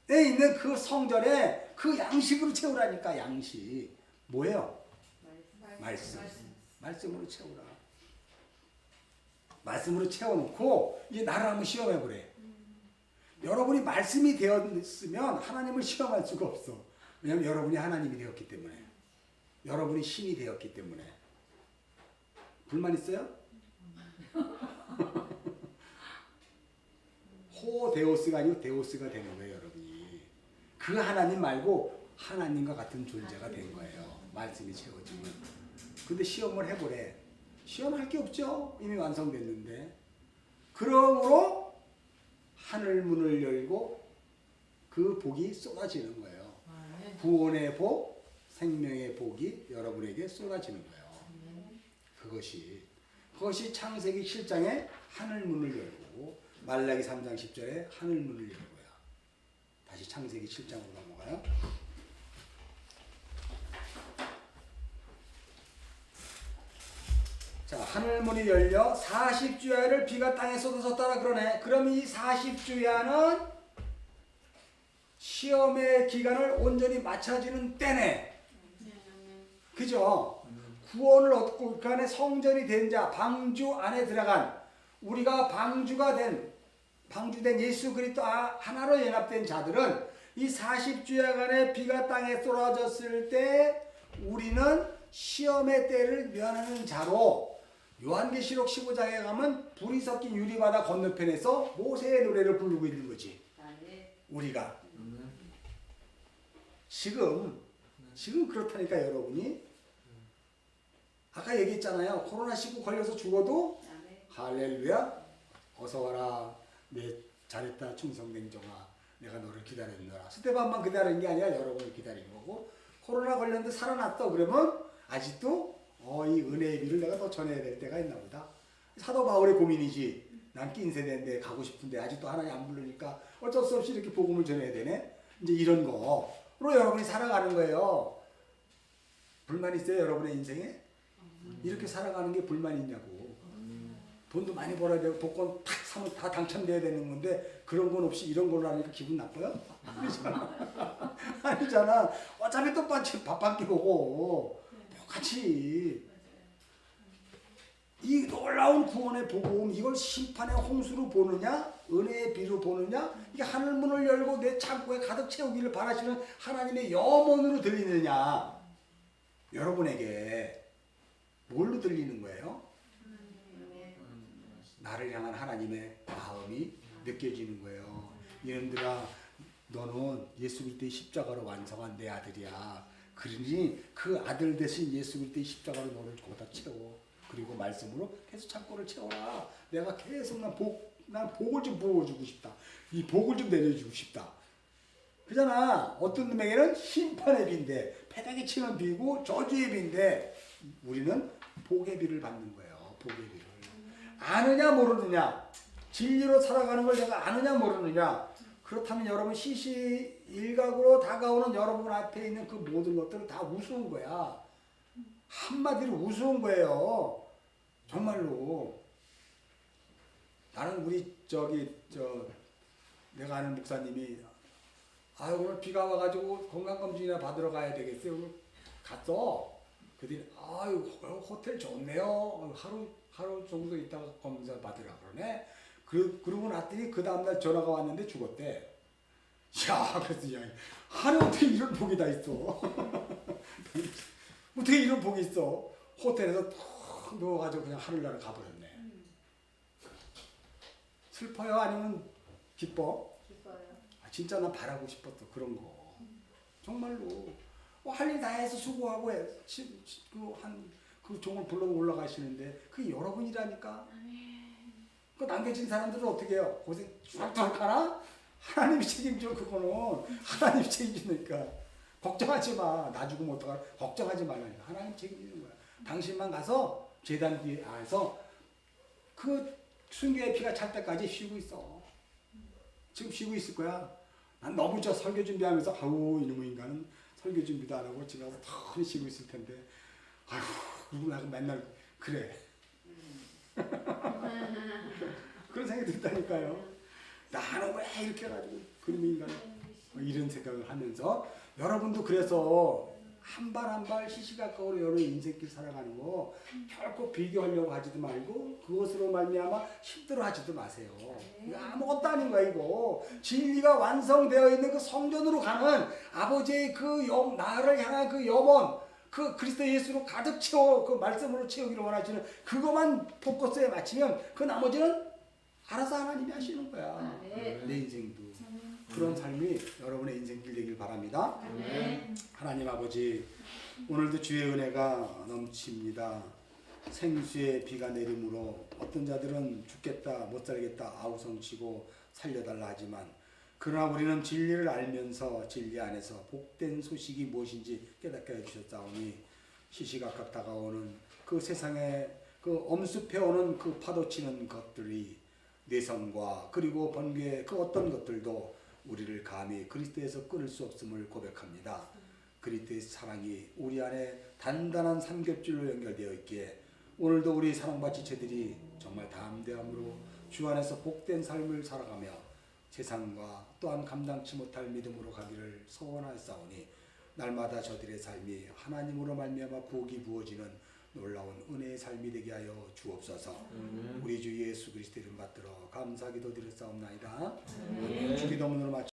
있는 그 성전에 그 양식으로 채우라니까. 양식 뭐예요? 말씀으로 채우라. 말씀으로 채워놓고 이제 나를 한번 시험해보래. 여러분이 말씀이 되었으면 하나님을 시험할 수가 없어. 왜냐하면 여러분이 하나님이 되었기 때문에. 여러분이 신이 되었기 때문에. 불만 있어요? 호데오스가 아니고 데오스가 되는 거예요. 여러분이. 그 하나님 말고 하나님과 같은 존재가 된 거예요. 말씀이 채워지면. 근데 시험을 해보래. 시험할 게 없죠. 이미 완성됐는데. 그러므로 하늘 문을 열고 그 복이 쏟아지는 거예요. 구원의 복, 생명의 복이 여러분에게 쏟아지는 거예요. 그것이 창세기 7장에 하늘 문을 열고 말라기 3장 10절에 하늘 문을 열고요. 다시 창세기 7장으로 넘어가요. 자, 하늘문이 열려 40주야를 비가 땅에 쏟아졌다라 그러네. 그럼 이 40주야는 시험의 기간을 온전히 맞춰지는 때네. 그죠? 구원을 얻고 그 안에 성전이 된 자, 방주 안에 들어간 우리가 방주된 예수 그리스도 하나로 연합된 자들은 이 40주야간의 비가 땅에 쏟아졌을 때 우리는 시험의 때를 면하는 자로 요한계시록 15장에 가면 불이 섞인 유리바다 건너편에서 모세의 노래를 부르고 있는 거지. 우리가 지금 그렇다니까. 여러분이 아까 얘기했잖아요. 코로나19 걸려서 죽어도 할렐루야 어서 와라 내 잘했다 충성된 종아 내가 너를 기다렸노라. 스테반만 기다린 게 아니라 여러분을 기다린 거고, 코로나 걸렸는데 살아났다 그러면 아직도 이 은혜의 비를 내가 더 전해야 될 때가 있나 보다. 사도 바울의 고민이지. 난 낀 세대인데 가고 싶은데 아직도 하나님 안 부르니까 어쩔 수 없이 이렇게 복음을 전해야 되네. 이제 이런 거로 여러분이 살아가는 거예요. 불만 있어요? 여러분의 인생에? 이렇게 살아가는 게 불만 있냐고. 돈도 많이 벌어야 되고 복권 탁 사면 다 당첨돼야 되는 건데 그런 건 없이 이런 걸로 하니까 기분 나빠요? 아니잖아. 아니잖아. 어차피 똑같이 밥 한 끼 오고 똑같이. 이 놀라운 구원의 복음 이걸 심판의 홍수로 보느냐 은혜의 비로 보느냐 이게 하늘 문을 열고 내 창고에 가득 채우기를 바라시는 하나님의 염원으로 들리느냐 여러분에게 뭘로 들리는 거예요? 나를 향한 하나님의 마음이 느껴지는 거예요. 이놈들아 너는 예수 그리스도의 십자가로 완성한 내 아들이야. 그러니 그 아들 대신 예수 그리스도의 십자가로 너를 거기다 채워. 그리고 말씀으로 계속 창고를 채워라. 내가 계속 난 복을 좀 부어주고 싶다. 이 복을 좀 내려주고 싶다. 그잖아. 어떤 놈에게는 심판의 비인데 패당에 치는 비고 저주의 비인데 우리는 복의 비를 받는 거예요. 복의 비를. 아느냐 모르느냐. 진리로 살아가는 걸 내가 아느냐 모르느냐. 그렇다면 여러분 시시일각으로 다가오는 여러분 앞에 있는 그 모든 것들은 다 우스운 거야. 한마디로 우스운 거예요. 정말로. 나는 우리 내가 아는 목사님이 오늘 비가 와가지고 건강검진이나 받으러 가야 되겠어요. 갔어. 그랬더니 호텔 좋네요. 하루 정도 있다가 검사 받으라 그러네. 그러고 났더니 그 다음날 전화가 왔는데 죽었대. 야, 그래서 야, 하루 어떻게 이런 복이 다 있어? 어떻게 이런 복이 있어? 호텔에서 툭 누워가지고 그냥 하늘나라 가버렸네. 슬퍼요? 아니면 기뻐? 기뻐요. 진짜 나 바라고 싶었어 그런 거. 정말로 할 일 다 해서 수고하고 그 종을 불러 올라가시는데 그게 여러분이라니까. 그 남겨진 사람들은 어떻게 해요? 고생 쫙 하나? 하나님이 책임져. 그거는 하나님이 책임지니까 걱정하지 마. 나 죽으면 어떡하나? 걱정하지 말라니까. 하나님 책임지는 거야. 당신만 가서 제단 뒤에 안에서 그 순교의 피가 찰 때까지 쉬고 있어. 지금 쉬고 있을 거야. 난 너무 설교 준비하면서 이놈의 인간은 설교 준비도 안 하고 집에 가서 턴히 쉬고 있을 텐데 그리고 나가 맨날 그래. 그런 생각이 든다니까요. 나는 왜 이렇게 해가지고 그놈의 인간 이런 생각을 하면서 여러분도 그래서 한 발 한 발 시시각각으로 여러 인생길 살아가는 거 결코 비교하려고 하지도 말고 그것으로 말미암아 힘들어하지도 마세요. 이거 아무것도 아닌 거야. 이거 진리가 완성되어 있는 그 성전으로 가는 아버지의 그 나를 향한 그 염원 그 그리스도 예수로 가득 채워 그 말씀으로 채우기를 원하시는 그것만 포커스에 맞추면 그 나머지는 알아서 하나님이 하시는 거야. 내 인생도 그런 삶이 여러분의 인생길 되길 바랍니다. 하나님 아버지 오늘도 주의 은혜가 넘칩니다. 생수의 비가 내림으로 어떤 자들은 죽겠다 못 살겠다 아우성치고 살려달라 하지만 그러나 우리는 진리를 알면서 진리 안에서 복된 소식이 무엇인지 깨닫게 해주셨사오니 시시각각 다가오는 그 세상에 그 엄습해오는 그 파도치는 것들이 내성과 그리고 번개의 그 어떤 것들도 우리를 감히 그리스도에서 끊을 수 없음을 고백합니다. 그리스도의 사랑이 우리 안에 단단한 삼겹줄로 연결되어 있기에 오늘도 우리 사랑받은 지체들이 정말 담대함으로 주 안에서 복된 삶을 살아가며 세상과 또한 감당치 못할 믿음으로 가기를 소원하사오니 날마다 저들의 삶이 하나님으로 말미암아 복이 부어지는 놀라운 은혜의 삶이 되게 하여 주옵소서. 우리 주 예수 그리스도 이름 받들어 감사기도 드렸사옵나이다. 주기도문으로 마치